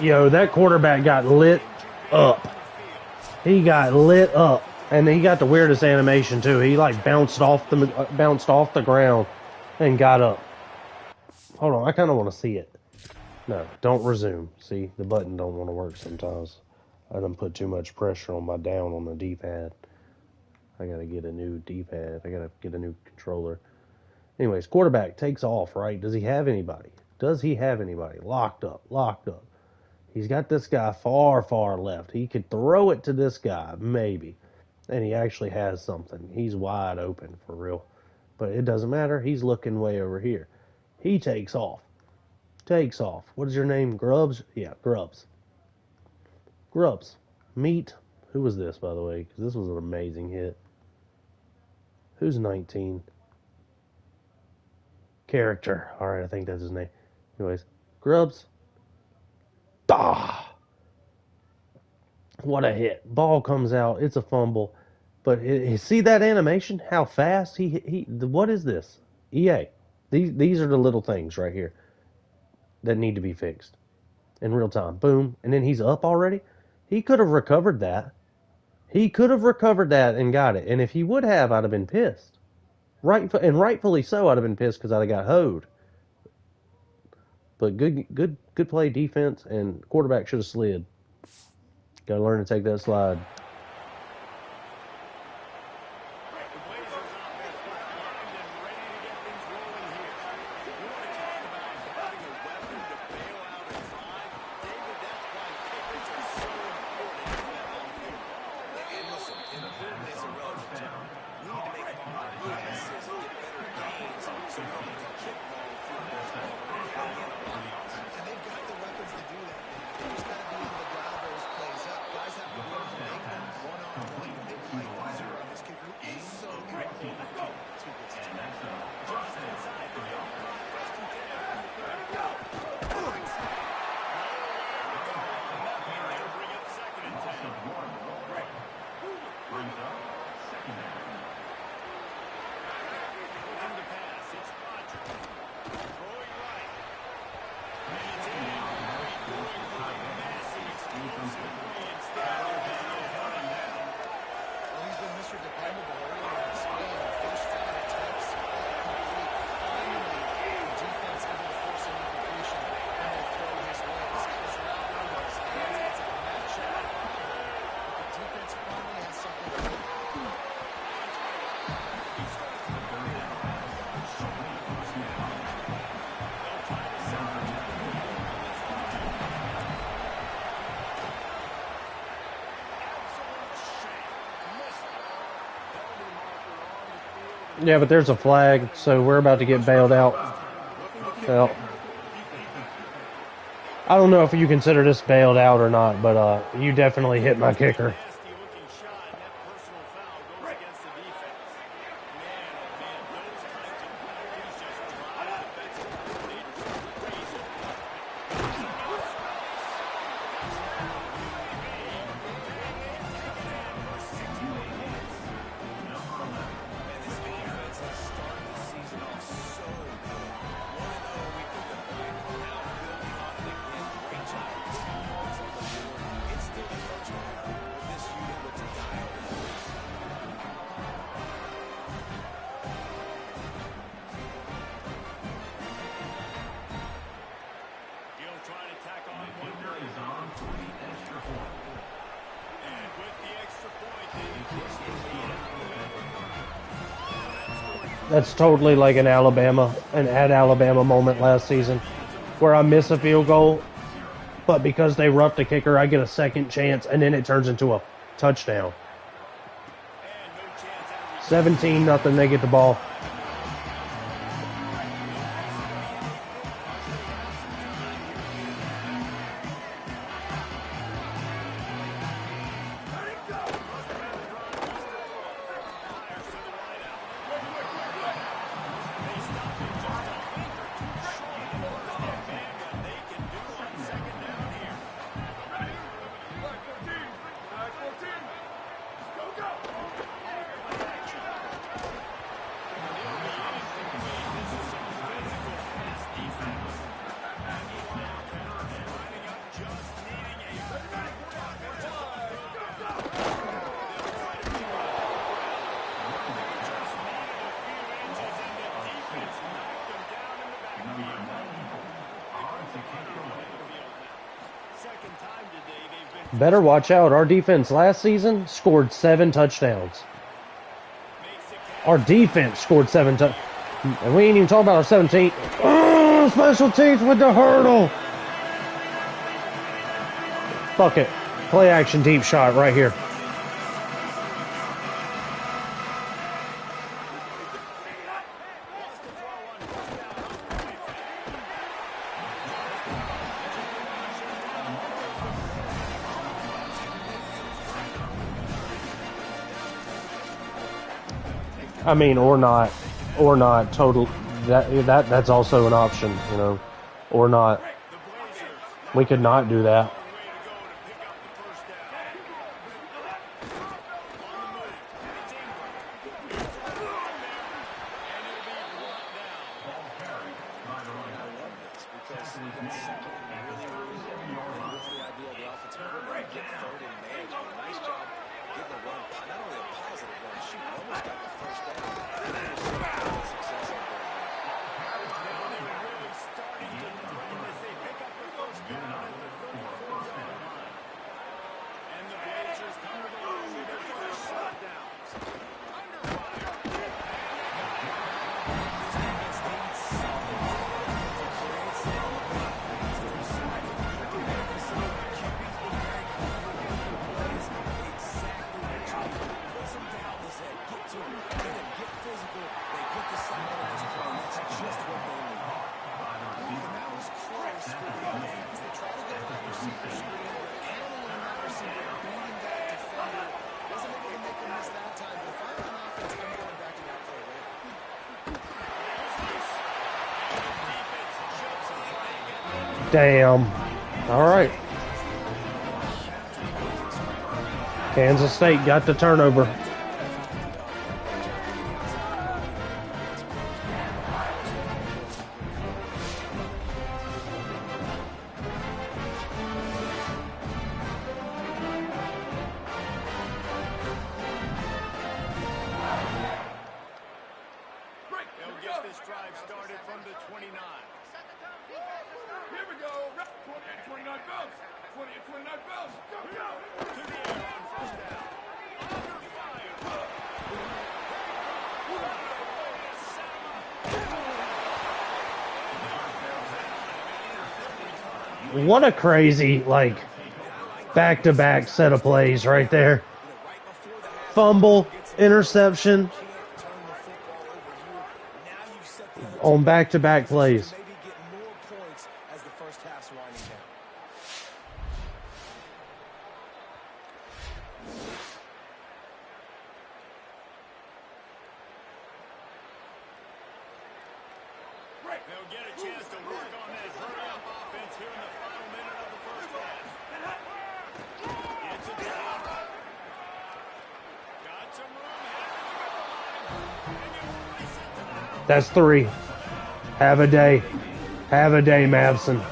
Yo, that quarterback got lit up. He got lit up, and he got the weirdest animation too. He like bounced off the ground and got up. Hold on, I kind of want to see it. No, don't resume. See, the button don't want to work sometimes. I done put too much pressure on my down on the D-pad. I gotta get a new D-pad. I gotta get a new controller. Anyways, quarterback takes off, right? Does he have anybody? Does he have anybody? Locked up, locked up. He's got this guy far, far left. He could throw it to this guy, maybe. And he actually has something. He's wide open for real. But it doesn't matter. He's looking way over here. He takes off. Takes off. What is your name? Grubbs? Yeah, Grubbs. Grubbs. Meet. Who was this, by the way? Because this was an amazing hit. Who's 19? Character. All right, I think that's his name. Anyways, Grubbs. Ah! What a hit. Ball comes out. It's a fumble. But see that animation? How fast he what is this? EA. These are the little things right here that need to be fixed in real time. Boom. And then he's up already. He could have recovered that. He could have recovered that and got it. And if he would have, I'd have been pissed. Rightfully so, I'd have been pissed because I'd have got hoed. But good play defense, and quarterback should have slid. Got to learn to take that slide. Yeah, but there's a flag, so we're about to get bailed out. Well, I don't know if you consider this bailed out or not, but you definitely hit my kicker. That's totally like an at Alabama moment last season, where I miss a field goal, but because they roughed the kicker, I get a second chance, and then it turns into a touchdown. 17-0, they get the ball. Better watch out. Our defense last season scored 7 touchdowns. Our defense scored 7 touchdowns. And we ain't even talking about our 17th. Oh, special teams with the hurdle. Fuck it. Play action deep shot right here. I mean, or not total. That's also an option, you know, or not. We could not do that. Damn. All right. Kansas State got the turnover. They'll get this drive started from the 29. Here we go. 28-29 Bills. 28-29 Bills. Go, go. To the air on first down. Under fire. What a crazy, like, back-to-back set of plays right there. Fumble, interception on back-to-back plays. Maybe get more points as the first half's winding down. They'll get a chance to work on that hurry-up offense here in the final minute of the first half. It's a drive. Got some room here. That's 3. Have a day. Have a day, Mavson.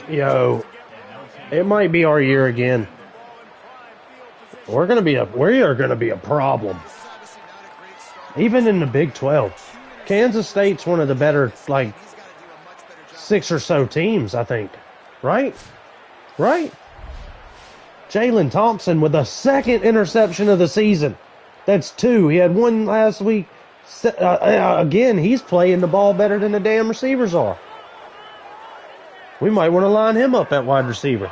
Yo, it might be our year again. We are gonna be a problem. Even in the Big 12. Kansas State's one of the better, like, 6 or so teams, I think. Right? Jalen Thompson with the second interception of the season. That's 2. He had 1 last week. Again, he's playing the ball better than the damn receivers are. We might want to line him up at wide receiver.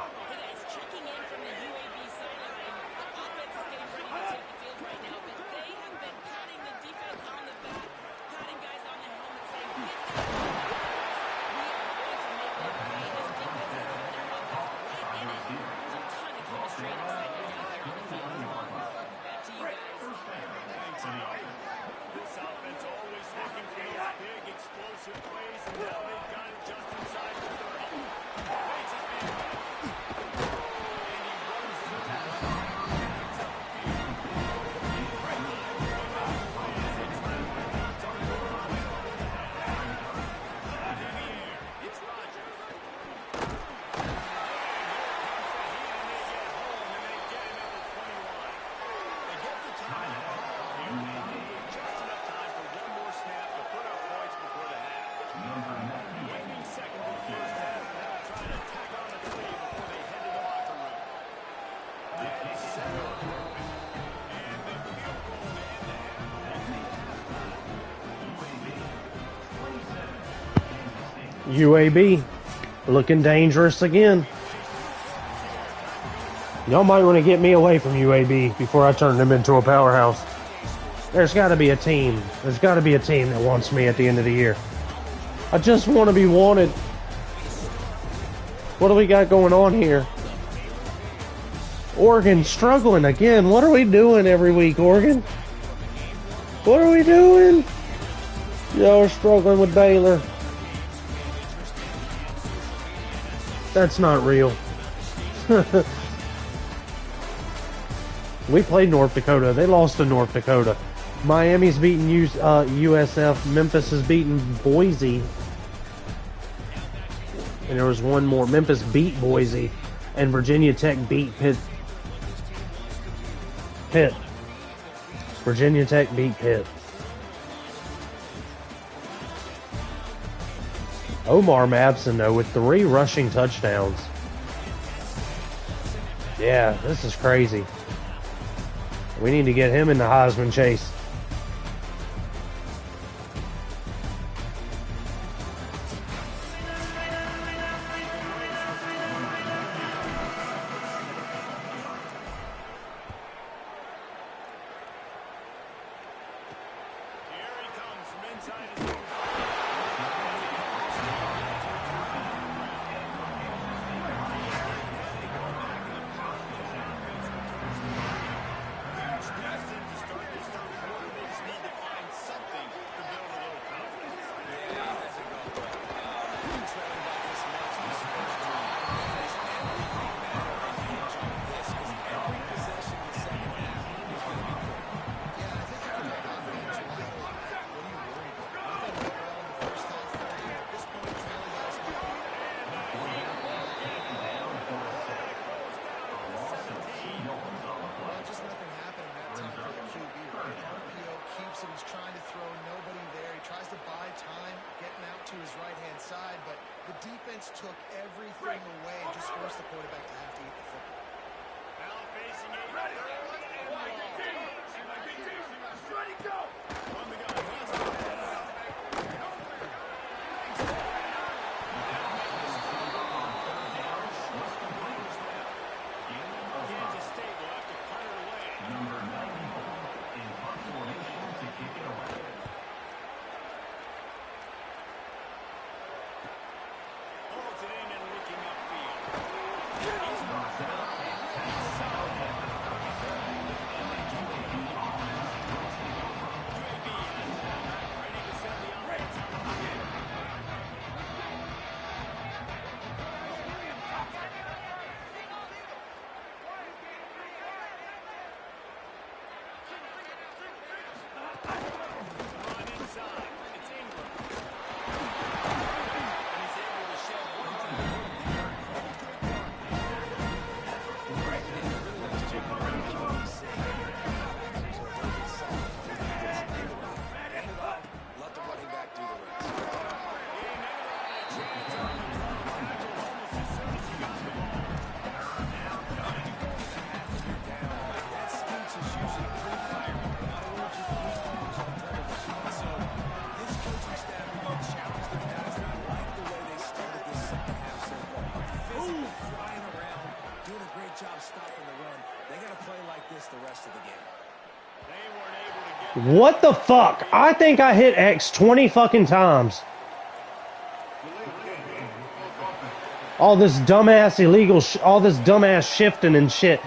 UAB looking dangerous again. Y'all might want to get me away from UAB before I turn them into a powerhouse. There's got to be a team. There's got to be a team that wants me at the end of the year. I just want to be wanted. What do we got going on here? Oregon struggling again. What are we doing every week, Oregon? What are we doing? Y'all are struggling with Baylor. That's not real. We played North Dakota. They lost to North Dakota. Miami's beating USF. Memphis has beaten Boise. And there was one more. Memphis beat Boise. And Virginia Tech beat Pitt. Virginia Tech beat Pitt. Omar Mabson, though, with 3 rushing touchdowns. Yeah, this is crazy. We need to get him in the Heisman chase. What the fuck? I think I hit X 20 fucking times. All this dumbass illegal, all this dumbass shifting and shit.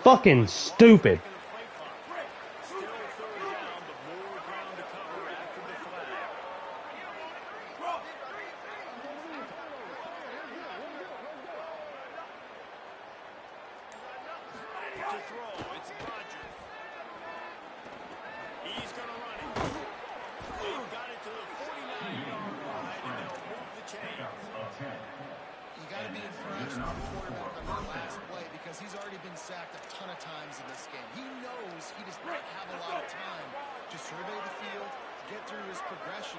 Fucking stupid.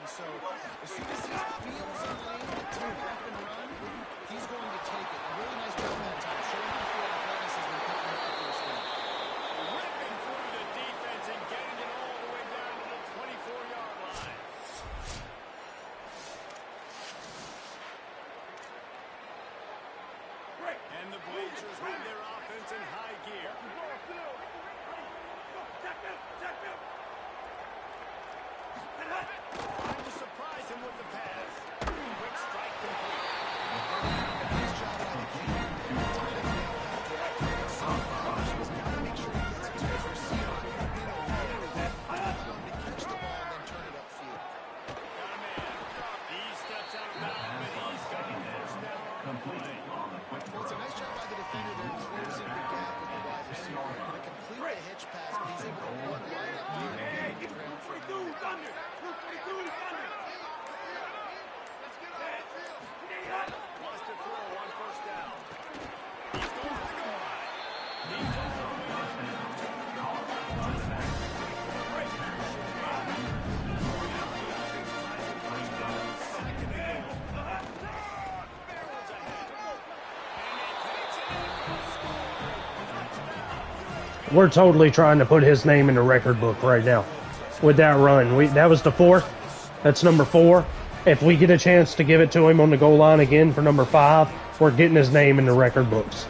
So as soon as he feels a lane to hack and run, he's going And the Blazers have their offense in high gear. Trying to surprise him with the pass. Quick strike complete. Nice job by the keeper. He's got to make sure he gets it to his receiver. To catch the ball and then turn it upfield. Got a man. He steps out of bounds, but he's got a first down on the play. Well, it's a nice job by the defender there, closing the gap with the wide receiver. Going to complete the hitch pass, but he's able to run right up to it and get the ground for a Wants to throw on first down. He's going for the goal line. He's all the way in. Second and goal. Barrels ahead. And he takes it in for a score. We're totally trying to put his name in the record book right now with that run. That was the 4th. That's number 4. If we get a chance to give it to him on the goal line again for number 5, we're getting his name in the record books.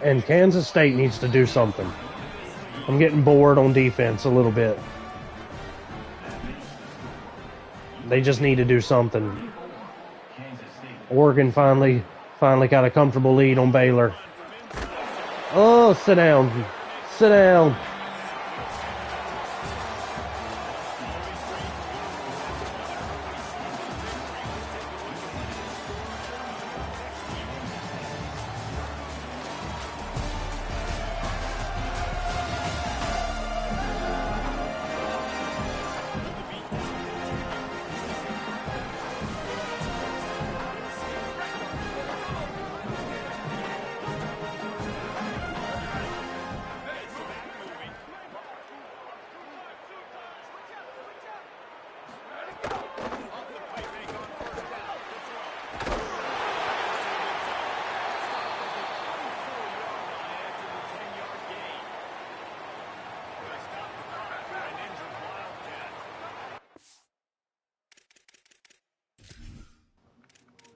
And Kansas State needs to do something. I'm getting bored on defense a little bit. They just need to do something. Oregon finally got a comfortable lead on Baylor. Oh, sit down. Sit down.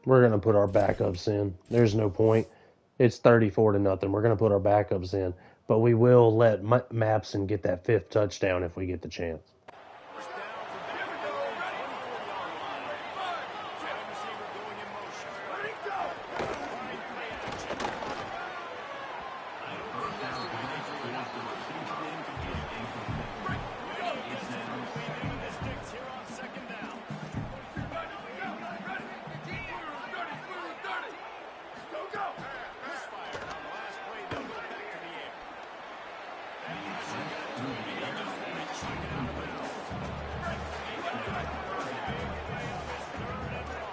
We're going to put our backups in. There's no point. It's 34-0. We're going to put our backups in. But we will let Mapson get that 5th touchdown if we get the chance. First down from back at their own 24-yard line. Wide receiver going in motion. Wide play action. I don't think that's the way they drew it up. Incomplete. Waiting gets it complete into the sticks here on second down. Misfired on the last play. They'll go back to the air. And pressure got to him. He just went chugging out of bounds. He got to the first big play of his third and long.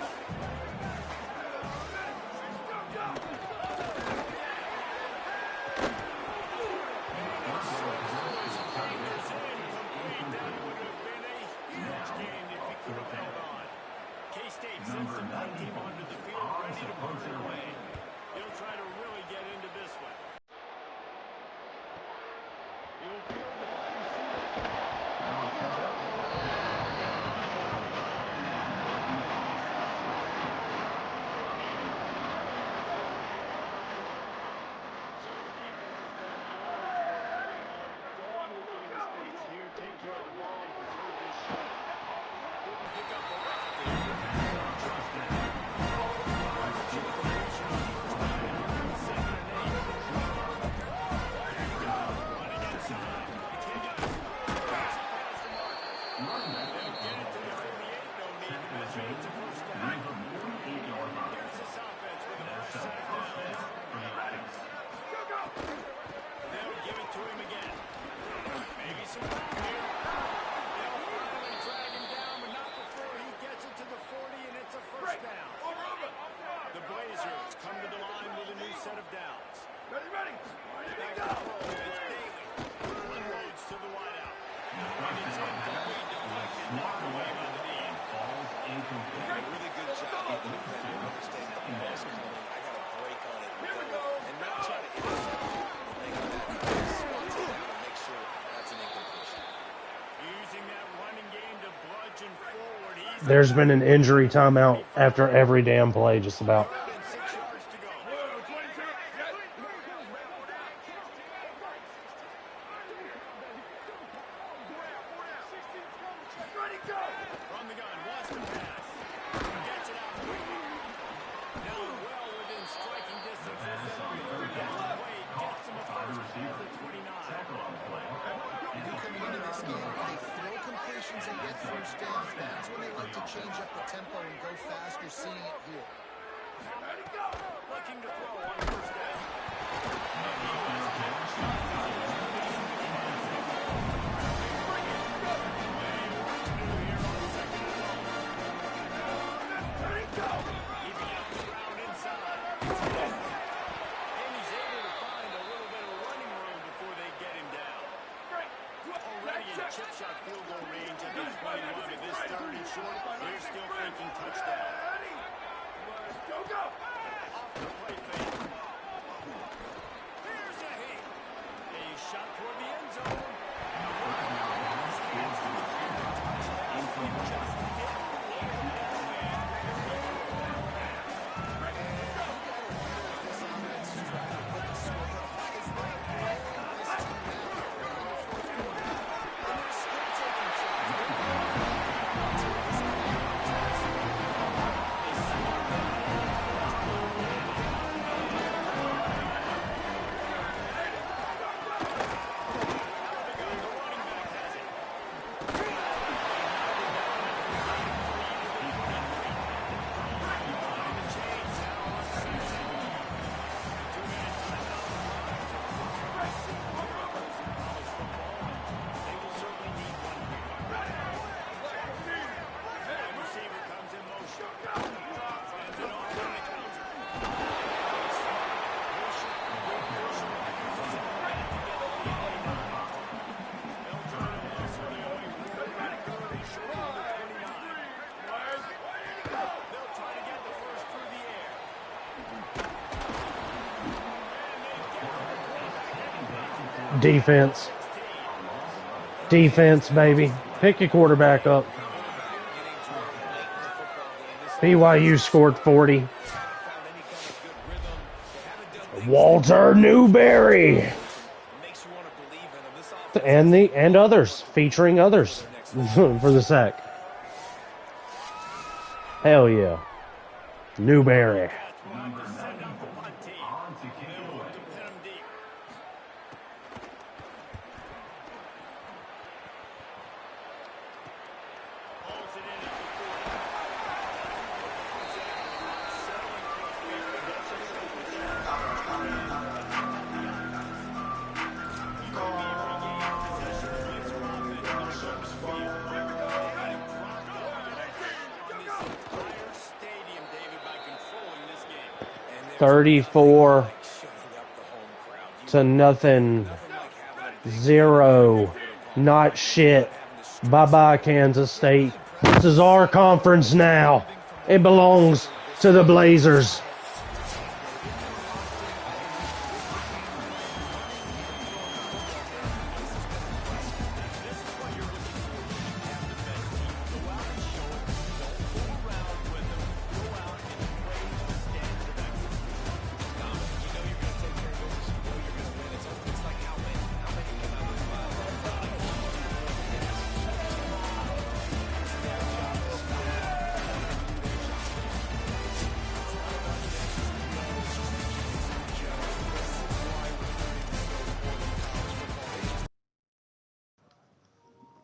K-State sends the punt team onto the field, ready to punt it away. He'll try to really get into this one. Pick up the left. Trust There's been an injury timeout after every damn play, just about. 6 yards to go. From the gun, wants to pass. Gets it out quickly. Now well within striking distance. This play gets him a first at the 29. Coming into this game, they throw completions and get first downs. That's when they like to change up the tempo and go fast. You're seeing it here. Looking to throw on first down. Keeping out the ground inside. And he's able to find a little bit of running room before they get him down. Already in chip shot field goal range at the 21 of this third and short. They're still thinking touchdown. Off the play fake. Here's a hit. A shot toward the end zone. Receiver comes in motion. Sends it off on the counter. They'll try to get the first through the air. Defense. Defense, baby. Pick your quarterback up. BYU scored 40. Walter Newberry. And others, featuring others for the sack. Hell yeah. Newberry. Stadium, David, by controlling this game. 34 to nothing. 0. Not shit. Bye-bye, Kansas State. This is our conference now. It belongs to the Blazers.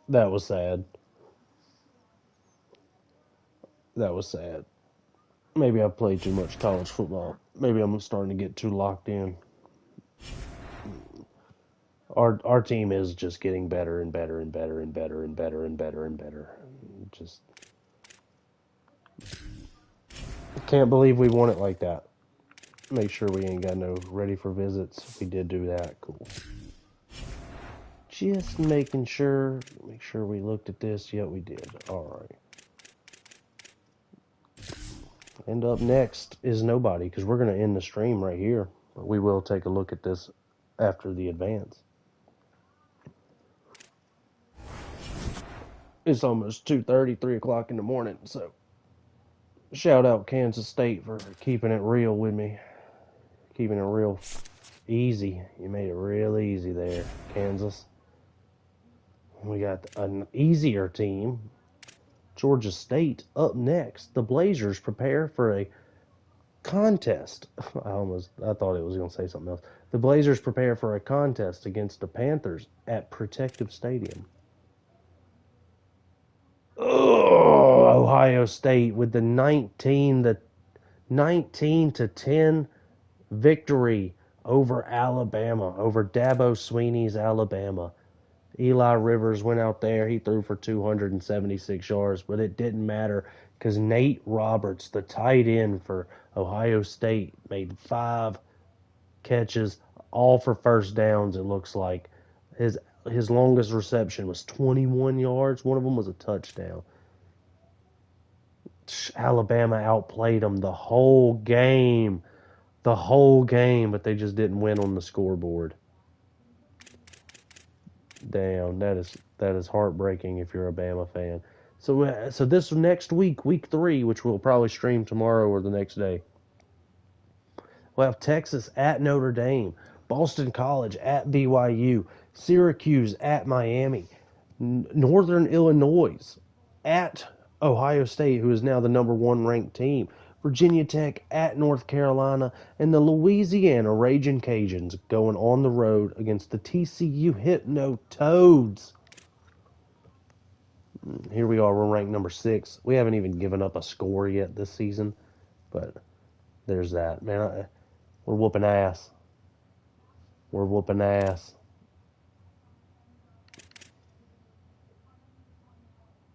That was sad. That was sad. Maybe I played too much college football. Maybe I'm starting to get too locked in. Our team is just getting better and better and better and better and better and better and better. Just can't believe we won it like that. Make sure we ain't got no ready for visits. We did do that. Cool. Just making sure. Make sure we looked at this. Yeah, we did. All right. And up next is nobody, because we're going to end the stream right here. But we will take a look at this after the advance. It's almost 2:30, 3 o'clock in the morning. So shout out Kansas State for keeping it real with me, keeping it real easy. You made it real easy there, Kansas. We got an easier team, Georgia State, up next. The Blazers prepare for a contest. I thought it was going to say something else. The Blazers prepare for a contest against the Panthers at Protective Stadium. Oh, Ohio State with the 19 to 10 victory over Alabama, over Dabo Swinney's Alabama. Eli Rivers went out there. He threw for 276 yards, but it didn't matter because Nate Roberts, the tight end for Ohio State, made 5 catches, all for first downs, it looks like. His longest reception was 21 yards. One of them was a touchdown. Alabama outplayed them the whole game, but they just didn't win on the scoreboard. Damn, that is heartbreaking if you're a Bama fan. So this next week, week 3, which we'll probably stream tomorrow or the next day, we'll have Texas at Notre Dame, Boston College at BYU, Syracuse at Miami, Northern Illinois at Ohio State, who is now the number 1 ranked team, Virginia Tech at North Carolina, and the Louisiana Ragin' Cajuns going on the road against the TCU Hypno Toads. Here we are, we're ranked number 6. We haven't even given up a score yet this season, but there's that. Man, we're whooping ass. We're whooping ass.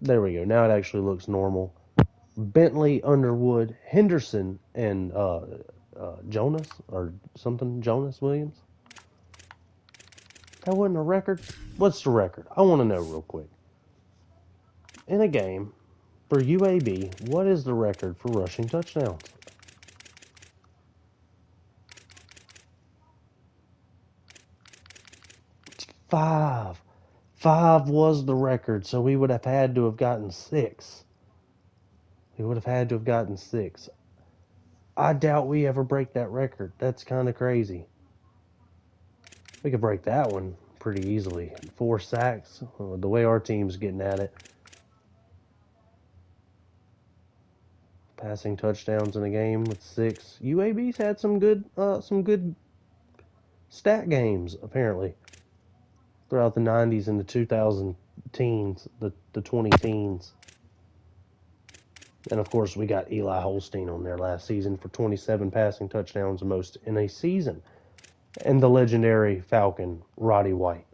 There we go. Now it actually looks normal. Bentley, Underwood, Henderson, and Jonas or something. Jonas Williams. That wasn't a record. What's the record? I want to know real quick. In a game for UAB, what is the record for rushing touchdowns? 5. 5 was the record, so we would have had to have gotten 6. We would have had to have gotten 6. I doubt we ever break that record. That's kind of crazy. We could break that one pretty easily. 4 sacks, the way our team's getting at it. Passing touchdowns in a game with 6. UAB's had some good stat games, apparently, throughout the 90s and the 2000 teens, the 20 teens. And, of course, we got Eli Holstein on there last season for 27 passing touchdowns, the most in a season. And the legendary Falcon, Roddy White.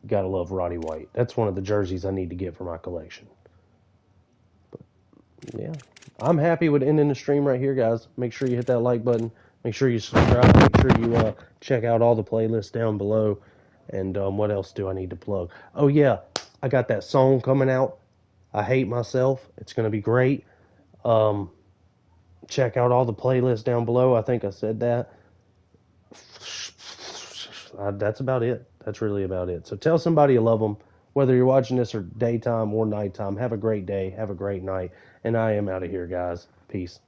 Gotta love Roddy White. That's one of the jerseys I need to get for my collection. But, yeah. I'm happy with ending the stream right here, guys. Make sure you hit that like button. Make sure you subscribe. Make sure you check out all the playlists down below. And what else do I need to plug? Oh, yeah. I got that song coming out. I Hate Myself. It's going to be great. Check out all the playlists down below. I think I said that. That's about it. That's really about it. So tell somebody you love them. Whether you're watching this or daytime or nighttime, have a great day. Have a great night. And I am out of here, guys. Peace.